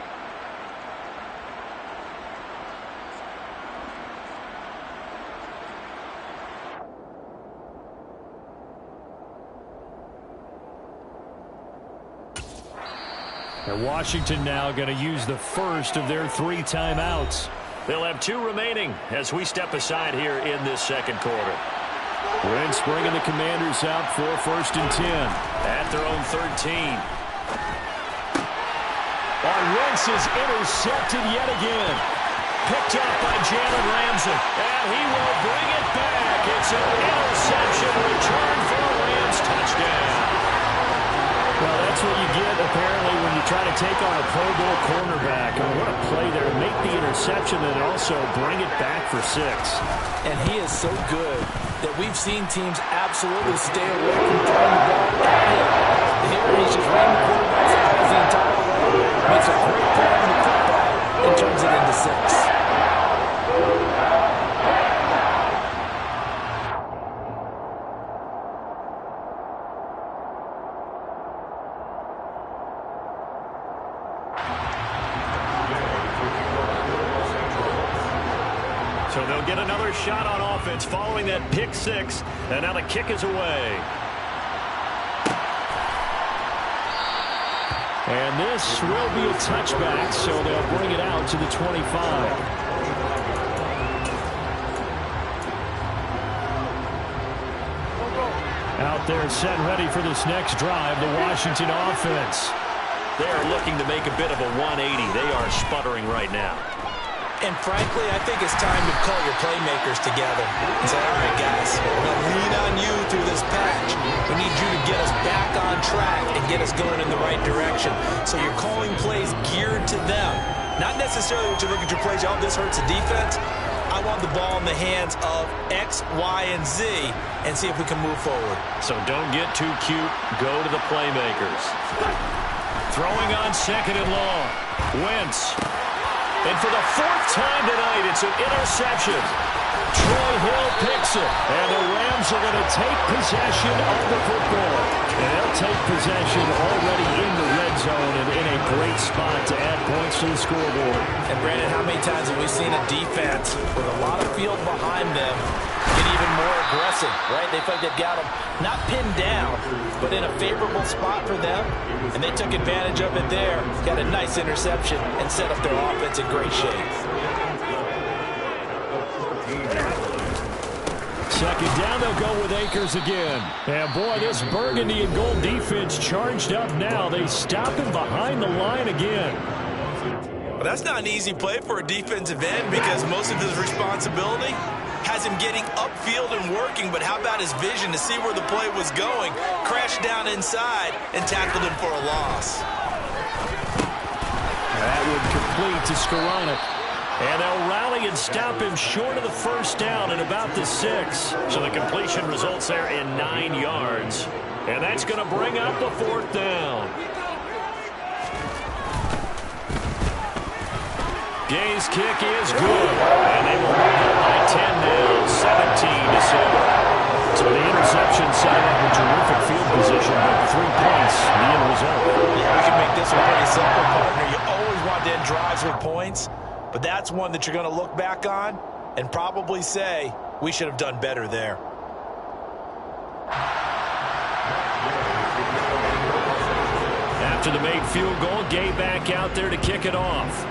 And Washington now going to use the first of their 3 timeouts. They'll have 2 remaining as we step aside here in this second quarter. Wentz bringing the Commanders out for first and 10 at their own 13. And Wentz is intercepted yet again. Picked up by Jalen Ramsey. And he will bring it back. It's an interception return for a Rams touchdown. Well, that's what you get, apparently, when you try to take on a Pro Bowl cornerback. And what a play there. Make the interception and also bring it back for 6. And he is so good that we've seen teams absolutely stay away from throwing the ball at him. Here he's just running the quarterback's eyes the entire way. Makes a great play on the football and turns it into 6. So they'll get another shot on offense following that pick 6, and now the kick is away. And this will be a touchback, so they'll bring it out to the 25. Out there set ready for this next drive, the Washington offense. They are looking to make a bit of a 180. They are sputtering right now. And frankly, I think it's time to call your playmakers together and say, all right, guys, we're going to lean on you through this patch. We need you to get us back on track and get us going in the right direction. So you're calling plays geared to them. Not necessarily when you look at your plays, oh, this hurts the defense. I want the ball in the hands of X, Y, and Z and see if we can move forward. So don't get too cute. Go to the playmakers. Throwing on second and long. Wentz. And for the fourth time tonight, it's an interception. Troy Hill picks it. And the Rams are going to take possession of the football. And they'll take possession already in the red zone and in a great spot to add points to the scoreboard. And Brandon, how many times have we seen a defense with a lot of field behind them get even more aggressive, right? They feel like they've got them not pinned down, but in a favorable spot for them. And they took advantage of it there. Got a nice interception and set up their offense in great shape. Second down, they'll go with Akers again. And boy, this burgundy and gold defense charged up now. They stop him behind the line again. Well, that's not an easy play for a defensive end because most of his responsibility has him getting upfield and working, but how about his vision to see where the play was going, crashed down inside, and tackled him for a loss. That would complete to Skoranek. And they'll rally and stop him short of the first down at about the 6. So the completion results there in 9 yards. And that's going to bring up the fourth down. Gay's kick is good. And they will move it by 10 now, 17-7. So the interception set up a terrific field position, but 3 points, the end result. Yeah, we can make this one pretty simple, partner. You always want to end drives with points. But that's one that you're going to look back on and probably say, we should have done better there. After the made field goal, Gay back out there to kick it off.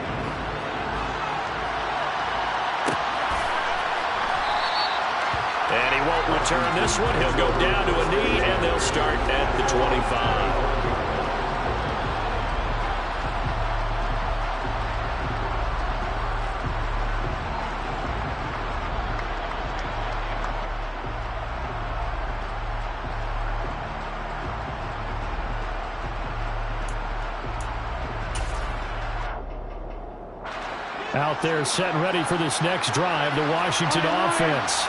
And he won't return this one. He'll go down to a knee, and they'll start at the 25. Out there set and ready for this next drive, the Washington offense.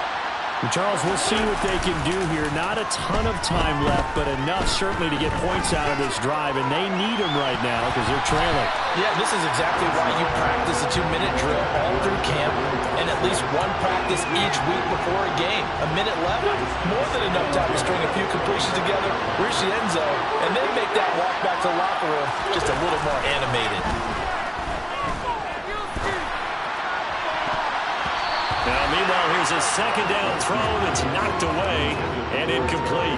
And Charles, we'll see what they can do here. Not a ton of time left, but enough certainly to get points out of this drive, and they need them right now because they're trailing. Yeah, this is exactly why you practice a 2-minute drill all through camp and at least one practice each week before a game. A minute left, more than enough time to string a few completions together, reach the end zone, and then make that walk back to the locker room just a little more animated. Now, meanwhile, here's a second down throw that's knocked away and incomplete.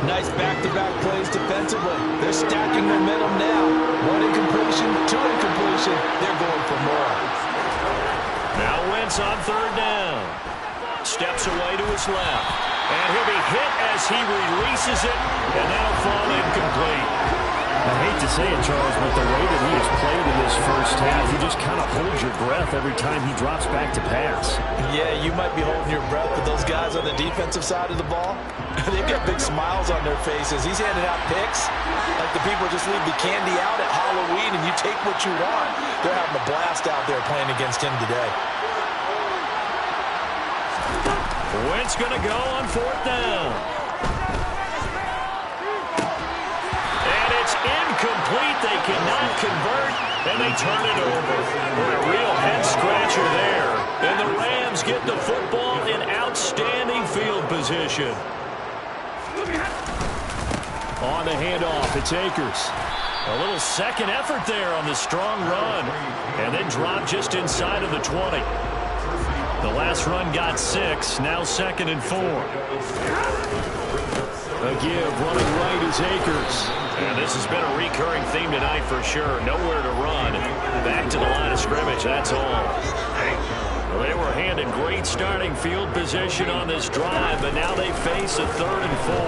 Nice back-to-back plays defensively. They're stacking momentum now. 1 incompletion, 2 incompletion. They're going for more. Now Wentz on third down. Steps away to his left. And he'll be hit as he releases it, and that'll fall incomplete. I hate to say it, Charles, but the way that he has played in this first half, you just kind of hold your breath every time he drops back to pass. Yeah, you might be holding your breath, but those guys on the defensive side of the ball, they've got big smiles on their faces. He's handing out picks like the people just leave the candy out at Halloween and you take what you want. They're having a blast out there playing against him today. Wentz going to go on fourth down. Incomplete. They cannot convert, and they turn it over. A real head-scratcher there. And the Rams get the football in outstanding field position. On the handoff, it's Akers. A little second effort there on the strong run. And then dropped just inside of the 20. The last run got 6, now 2nd and 4. A give running right is Akers. And this has been a recurring theme tonight for sure. Nowhere to run. Back to the line of scrimmage, that's all. Well, they were handed great starting field position on this drive, but now they face a 3rd and 4.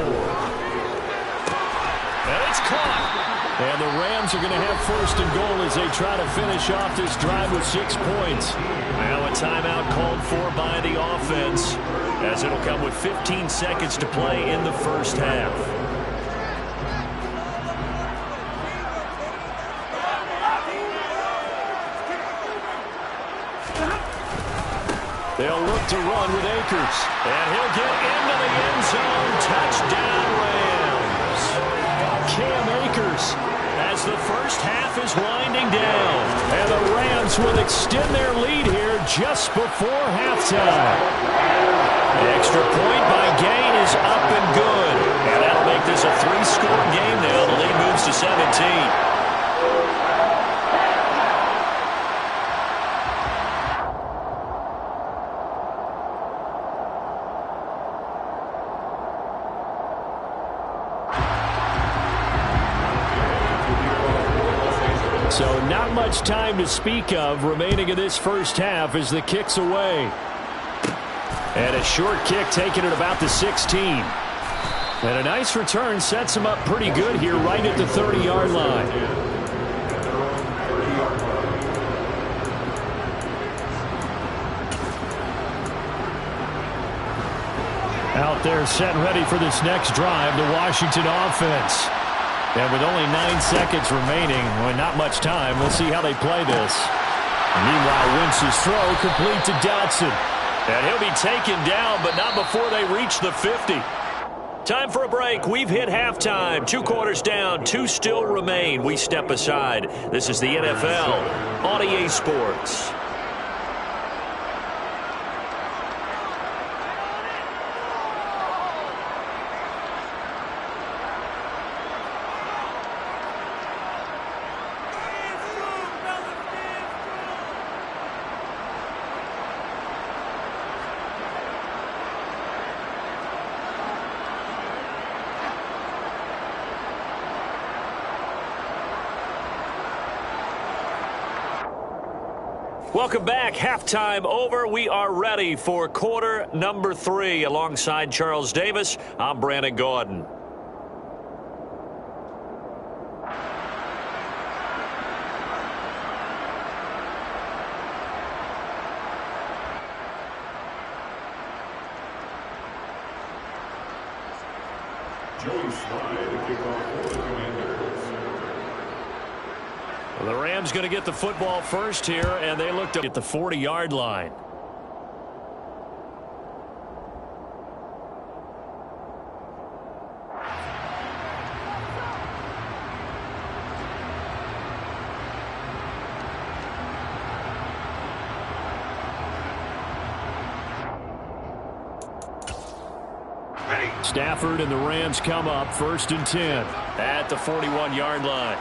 And it's caught. And the Rams are going to have 1st and goal as they try to finish off this drive with 6 points. Now a timeout called for by the offense, as it'll come with 15 seconds to play in the first half. They'll look to run with Akers. And he'll get into the end zone. Touchdown, Rams. Cam Akers. As the first half is winding down. And the Rams will extend their lead here just before halftime. The extra point by Gain is up and good. And that'll make this a 3-score game now. The lead moves to 17. So not much time to speak of remaining in this first half as the kick's away. And a short kick taken at about the 16. And a nice return sets him up pretty good here right at the 30-yard line. Out there set ready for this next drive, the Washington offense. And with only 9 seconds remaining, well, not much time, we'll see how they play this. Meanwhile, Wentz's throw complete to Dotson. And he'll be taken down, but not before they reach the 50. Time for a break. We've hit halftime. 2 quarters down, 2 still remain. We step aside. This is the NFL on EA Sports. Welcome back. Halftime over. We are ready for quarter number 3. Alongside Charles Davis, I'm Brandon Gordon. Joey Slye to kick off for the Commanders. Well, the Rams going to get the football first here, and they look to at the 40-yard line. Stafford and the Rams come up 1st and 10 at the 41-yard line.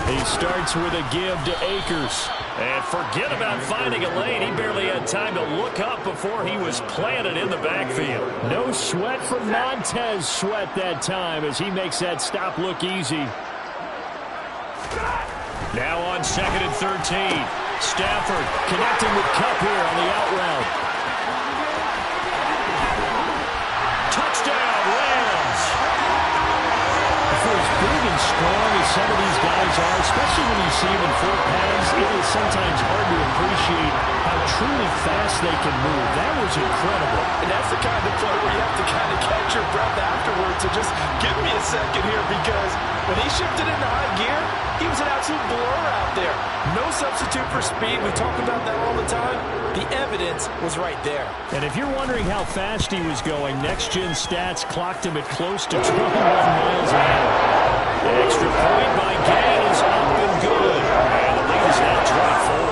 He starts with a give to Akers. And forget about finding a lane. He barely had time to look up before he was planted in the backfield. No sweat from Montez Sweat that time as he makes that stop look easy. Now on 2nd and 13. Stafford connecting with Kupp here on the out route. Touchdown, Rams! For as big and strong as some of these guys are, especially when you see them in 4 pads, it is sometimes hard to appreciate how truly fast they can move. That was incredible. And that's the kind of play where you have to kind of catch your breath afterwards. So just give me a second here, because when he shifted into high gear, he was an absolute blur out there. No substitute for speed. We talk about that all the time. The evidence was right there. And if you're wondering how fast he was going, Next Gen Stats clocked him at close to 21 miles an hour. The extra point by Gain is up and good. And the lead is now 24.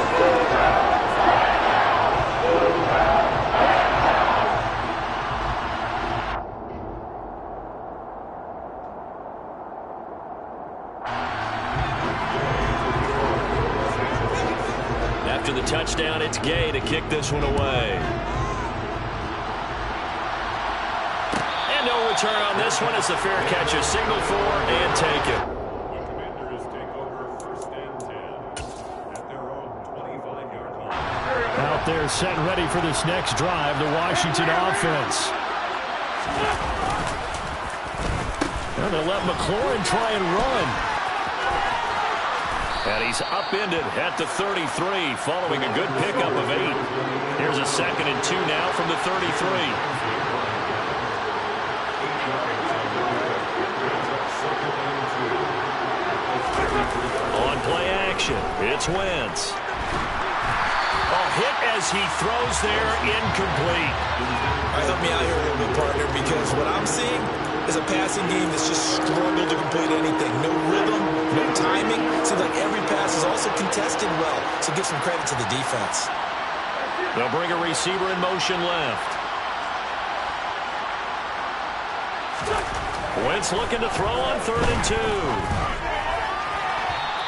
After the touchdown, it's Gay to kick this one away. And return on this one as the fair catch is signaled for and taken. The Commanders take over first and 10 at their own 25-yard line. Out there set and ready for this next drive, the Washington offense. And they'll let McLaurin try and run. And he's upended at the 33 following a good pickup of 8. Here's a 2nd and 2 now from the 33. On play action, it's Wentz. Hit as he throws there, incomplete. All right, help me out here a little bit, partner, because what I'm seeing is a passing game that's just struggled to complete anything. No rhythm, no timing. Seems like every pass is also contested well, so give some credit to the defense. They'll bring a receiver in motion left. Wentz looking to throw on 3rd and 2.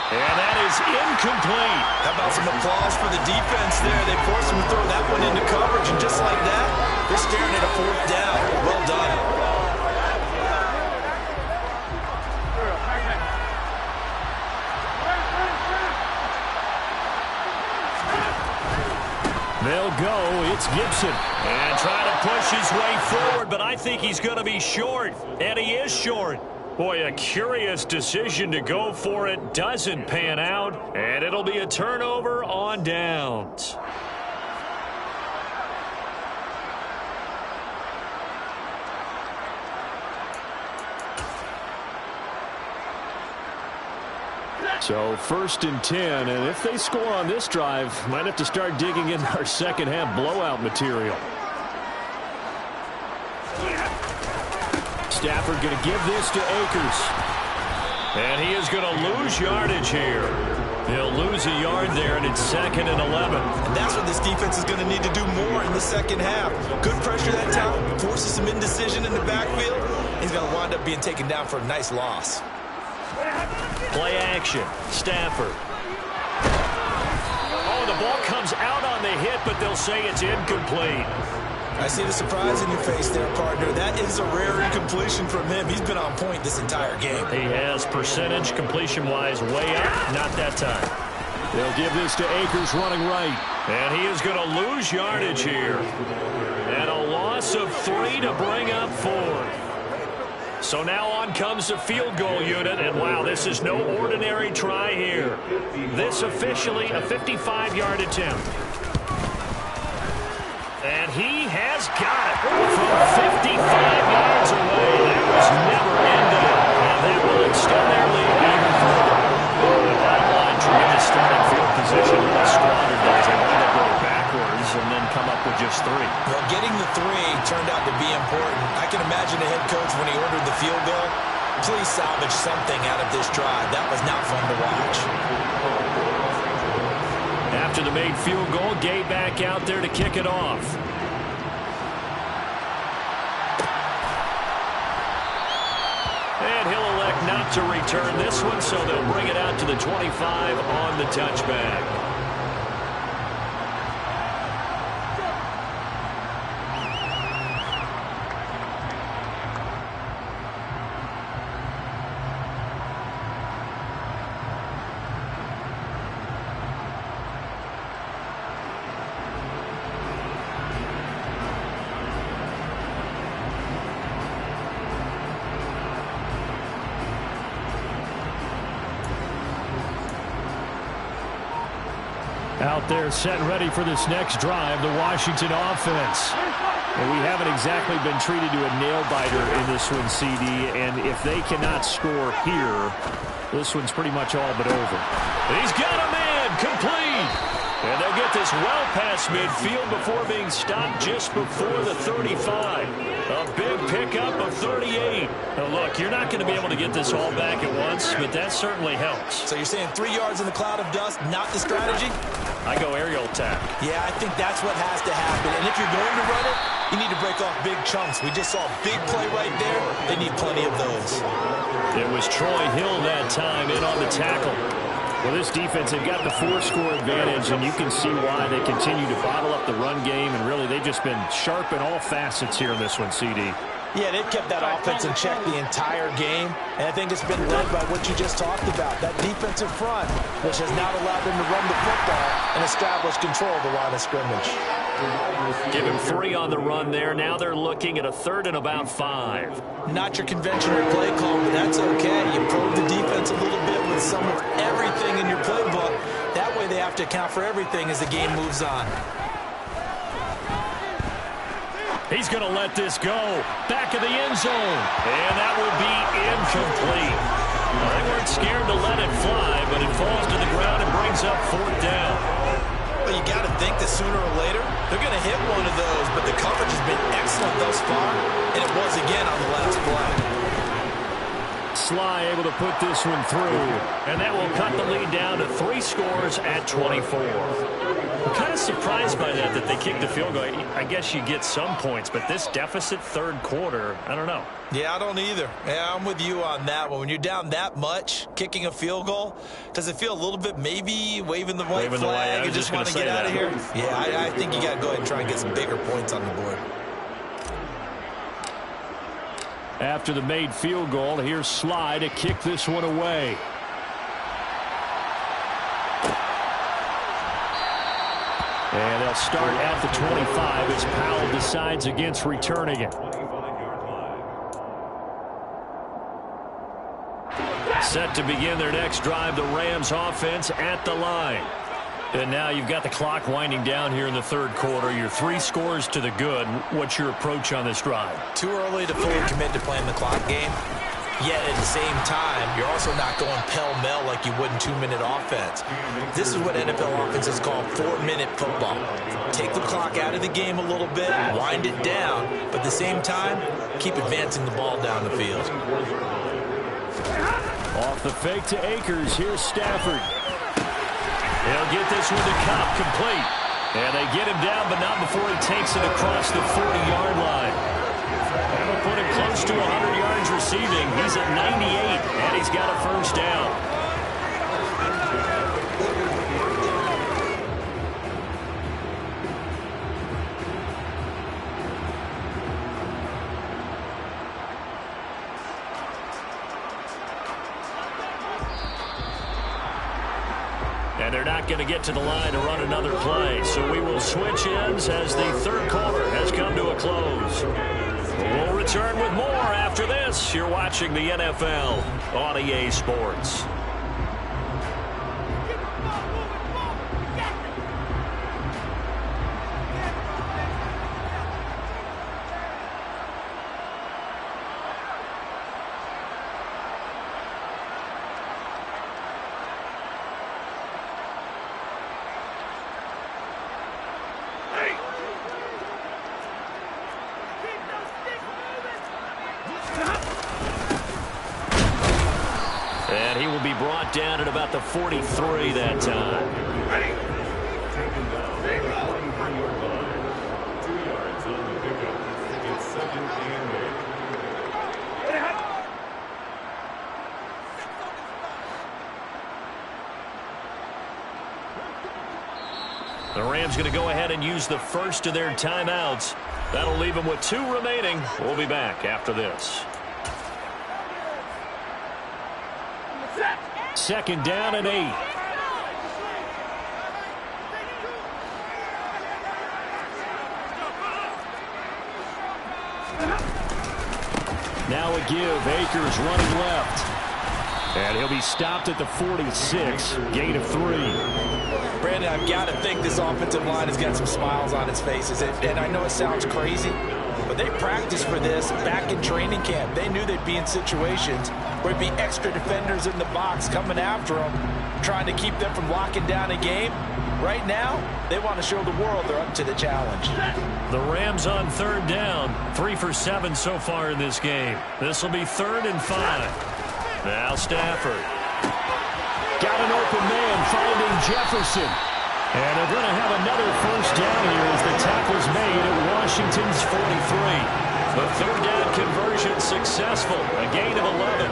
And that is incomplete. How about some applause for the defense there? They forced him to throw that one into coverage, and just like that, they're staring at a 4th down. Well done. They'll go. It's Gibson. And trying to push his way forward, but I think he's going to be short. And he is short. Boy, a curious decision to go for it. Doesn't pan out. And it'll be a turnover on downs. So 1st and 10, and if they score on this drive, might have to start digging in our second half blowout material. Stafford going to give this to Akers. And he is going to lose yardage here. He'll lose a yard there, and it's 2nd and 11. And that's what this defense is going to need to do more in the second half. Good pressure that time, forces some indecision in the backfield. He's going to wind up being taken down for a nice loss. Play action. Stafford. Oh, the ball comes out on the hit, but they'll say it's incomplete. I see the surprise in your face there, partner. That is a rare incompletion from him. He's been on point this entire game. He has percentage completion-wise way up. Not that time. They'll give this to Akers running right. And he is going to lose yardage here. And a loss of 3 to bring up 4. So now on comes the field goal unit, and wow, this is no ordinary try here. This officially a 55-yard attempt. And he has got it from 55 yards away. That was never ended, and that will extend their lead even further. The bottom line, tremendous starting field position. Squandered those. They wind up going backwards and then come up with just 3. Well, getting the 3 turned out to be important. I can imagine the head coach when he ordered the field goal. Please salvage something out of this drive. That was not fun to watch. After the made field goal, Gay back out there to kick it off. And he'll elect not to return this one, so they'll bring it out to the 25 on the touchback. Out there set and ready for this next drive, the Washington offense. And we haven't exactly been treated to a nail-biter in this one, CD. And if they cannot score here, this one's pretty much all but over. He's got a man complete. And they'll get this well past midfield before being stopped just before the 35. A big pickup of 38. Now look, you're not going to be able to get this all back at once, but that certainly helps. So you're saying 3 yards in the cloud of dust, not the strategy? I go aerial attack. Yeah, I think that's what has to happen. And if you're going to run it, you need to break off big chunks. We just saw a big play right there. They need plenty of those. It was Troy Hill that time in on the tackle. Well, this defense, they've got the 4-score advantage, and you can see why they continue to bottle up the run game, and really they've just been sharp in all facets here in this one, CD. Yeah, they've kept that offense in check the entire game, and I think it's been led by what you just talked about, that defensive front, which has not allowed them to run the football and establish control of the line of scrimmage. Give him 3 on the run there. Now they're looking at a 3rd and about 5. Not your conventional play call, but that's okay. You probe the defense a little bit with some of everything in your playbook. That way they have to account for everything as the game moves on. He's going to let this go. Back of the end zone. And that will be incomplete. They weren't scared to let it fly, but it falls to the ground and brings up 4th down. Well, you got to think that sooner or later they're going to hit one of those, but the coverage has been excellent thus far, and it was again on the last play. Sly able to put this one through, and that will cut the lead down to 3 scores at 24. I'm kind of surprised by that they kicked the field goal. I guess you get some points, but this deficit 3rd quarter, I don't know. Yeah, I don't either. Yeah, I'm with you on that one. When you're down that much, kicking a field goal, does it feel a little bit maybe waving the white flag and just want to get out of here? Yeah, I think you got to go ahead and try and get some bigger points on the board. After the made field goal, here's Sly to kick this one away. And they'll start at the 25 as Powell decides against returning it. Set to begin their next drive, the Rams offense at the line. And now you've got the clock winding down here in the 3rd quarter. You're 3 scores to the good. What's your approach on this drive? Too early to fully commit to playing the clock game. Yet at the same time, you're also not going pell-mell like you would in 2-minute offense. This is what NFL offenses call 4-minute football. Take the clock out of the game a little bit, wind it down, but at the same time, keep advancing the ball down the field. Off the fake to Akers. Here's Stafford. They'll get this one to Cobb, complete. And they get him down, but not before he takes it across the 40-yard line. That'll put him close to 100 yards receiving. He's at 98, and he's got a 1st down. And they're not going to get to the line to run another play. So we will switch ends as the 3rd quarter has come to a close. We'll return with more after this. You're watching the NFL on EA Sports. And he will be brought down at about the 43 that time. Ready. Taken down. 2 yards on the pickup. It's 2nd and 8. The Rams going to go ahead and use the first of their timeouts. That'll leave them with 2 remaining. We'll be back after this. 2nd down and 8. Now a give. Akers running left. And he'll be stopped at the 46. Gain of 3. Brandon, I've got to think this offensive line has got some smiles on its faces. And I know it sounds crazy, but they practiced for this back in training camp. They knew they'd be in situations where it'd be extra defenders in the box coming after them, trying to keep them from locking down a game. Right now, they want to show the world they're up to the challenge. The Rams on 3rd down. 3 for 7 so far in this game. This will be 3rd and 5. Now Stafford. Got an open man finding Jefferson. And they're going to have another 1st down here as the tackle's made at Washington's 43. The 3rd down conversion successful. A gain of 11.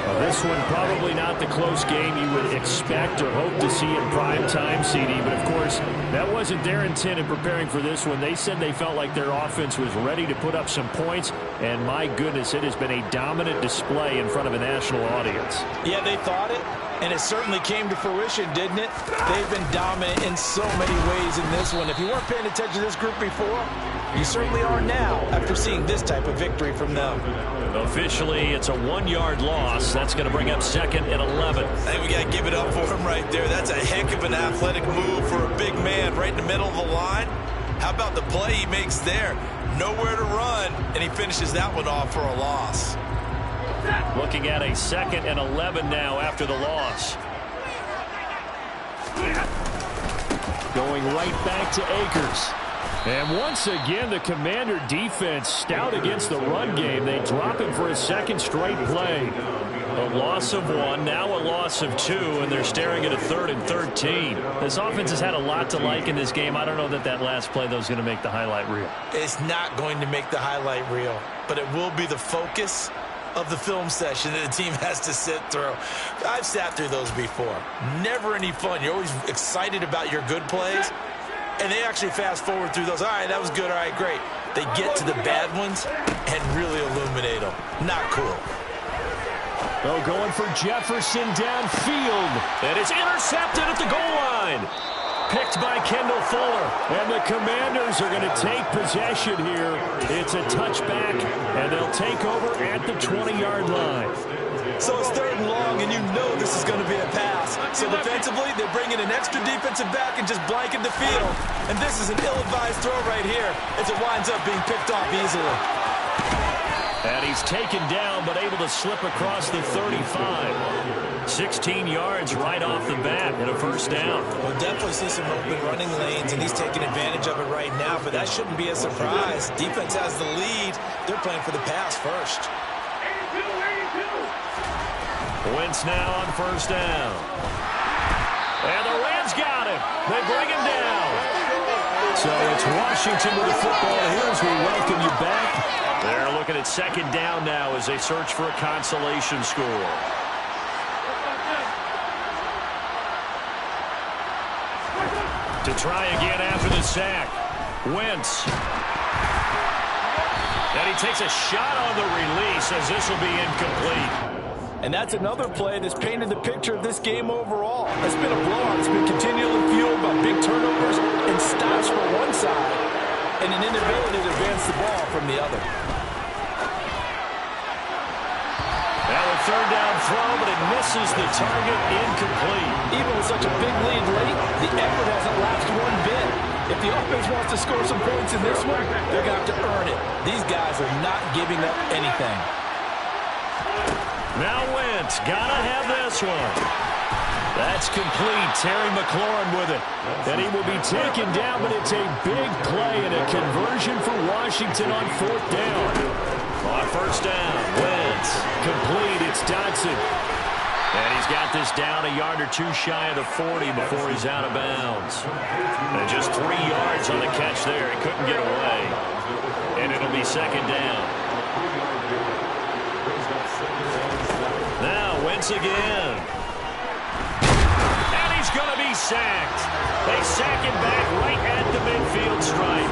Well, this one probably not the close game you would expect or hope to see in prime time, CD. But, of course, that wasn't their intent in preparing for this one. They said they felt like their offense was ready to put up some points. And, my goodness, it has been a dominant display in front of a national audience. Yeah, they thought it, and it certainly came to fruition, didn't it? They've been dominant in so many ways in this one. If you weren't paying attention to this group before, you certainly are now after seeing this type of victory from them. Officially, it's a 1-yard loss. That's going to bring up 2nd and 11. I think we got to give it up for him right there. That's a heck of an athletic move for a big man right in the middle of the line. How about the play he makes there? Nowhere to run, and he finishes that one off for a loss. Looking at a 2nd and 11 now after the loss. Going right back to Akers. And once again, the Commander defense stout against the run game. They drop him for a 2nd straight play. A loss of 1, now a loss of 2, and they're staring at a 3rd and 13. This offense has had a lot to like in this game. I don't know that that last play, though, is going to make the highlight reel. It's not going to make the highlight reel, but it will be the focus of the film session that the team has to sit through. I've sat through those before. Never any fun. You're always excited about your good plays. And they actually fast forward through those. All right, that was good. All right, great. They get to the bad ones and really illuminate them. Not cool. Oh, going for Jefferson downfield. And it's intercepted at the goal line. Picked by Kendall Fuller. And the Commanders are going to take possession here. It's a touchback, and they'll take over at the 20-yard line. So it's 3rd and long, and you know this is going to be a pass. So defensively, they bring in an extra defensive back and just blanket the field. And this is an ill-advised throw right here as it winds up being picked off easily. And he's taken down, but able to slip across the 35. 16 yards right off the bat and a 1st down. We'll definitely see some open running lanes, and he's taking advantage of it right now, but that shouldn't be a surprise. Defense has the lead. They're playing for the pass first. Wentz now on 1st down. And the Rams got him. They bring him down. So it's Washington with the football. Here's we welcome you back. They're looking at 2nd down now as they search for a consolation score. To try again after the sack. Wentz. And he takes a shot on the release as this will be incomplete. And that's another play that's painted the picture of this game overall. It's been a blowout. It's been continually fueled by big turnovers and stops from one side and an inability to advance the ball from the other. Now a 3rd down throw, but it misses the target, incomplete. Even with such a big lead late, the effort hasn't lapsed one bit. If the offense wants to score some points in this one, they're going to have to earn it. These guys are not giving up anything. Now Wentz, gotta have this one. That's complete. Terry McLaurin with it. And he will be taken down, but it's a big play and a conversion for Washington on 4th down. On 1st down, Wentz, complete. It's Dotson. And he's got this down a yard or 2 shy of the 40 before he's out of bounds. And just 3 yards on the catch there. He couldn't get away. And it'll be 2nd down. Now Wentz again. And he's going to be sacked. They sack him back right at the midfield stripe.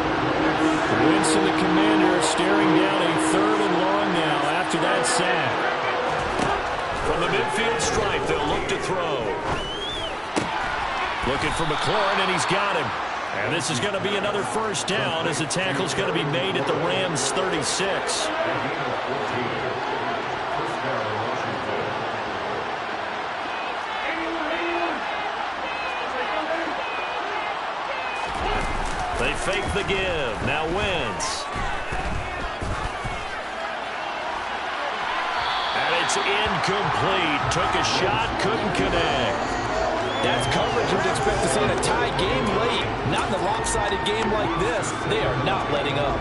Wentz and the Commanders staring down a 3rd and long now after that sack. From the midfield stripe, they'll look to throw. Looking for McLaurin, and he's got him. And this is going to be another 1st down as the tackle's going to be made at the Rams' 36. They fake the give. Now Wentz. And it's incomplete. Took a shot, couldn't connect. That's coverage you'd expect to see in a tie game late. Not in a lopsided game like this. They are not letting up.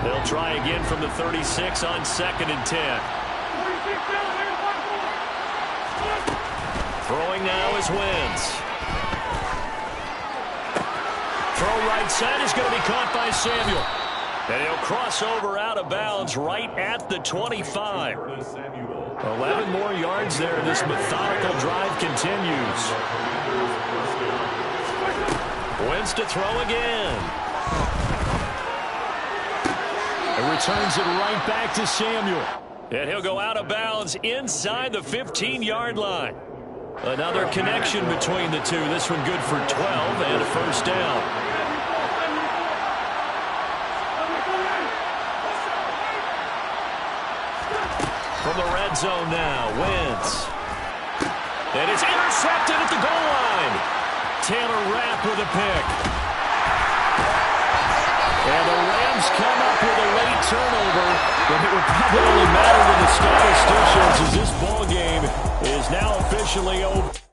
They'll try again from the 36 on 2nd and 10. Throwing now is Wentz. Throw right side is going to be caught by Samuel. And he'll cross over out of bounds right at the 25. 11 more yards there. This methodical drive continues. Wins to throw again. And returns it right back to Samuel. And he'll go out of bounds inside the 15-yard line. Another connection between the two. This one good for 12 and a first down. From the red zone now, Wentz. And it's intercepted at the goal line. Taylor Rapp with a pick. And the Rams come up with a late turnover, but it would probably only matter to the statisticians as this ball game is now officially over.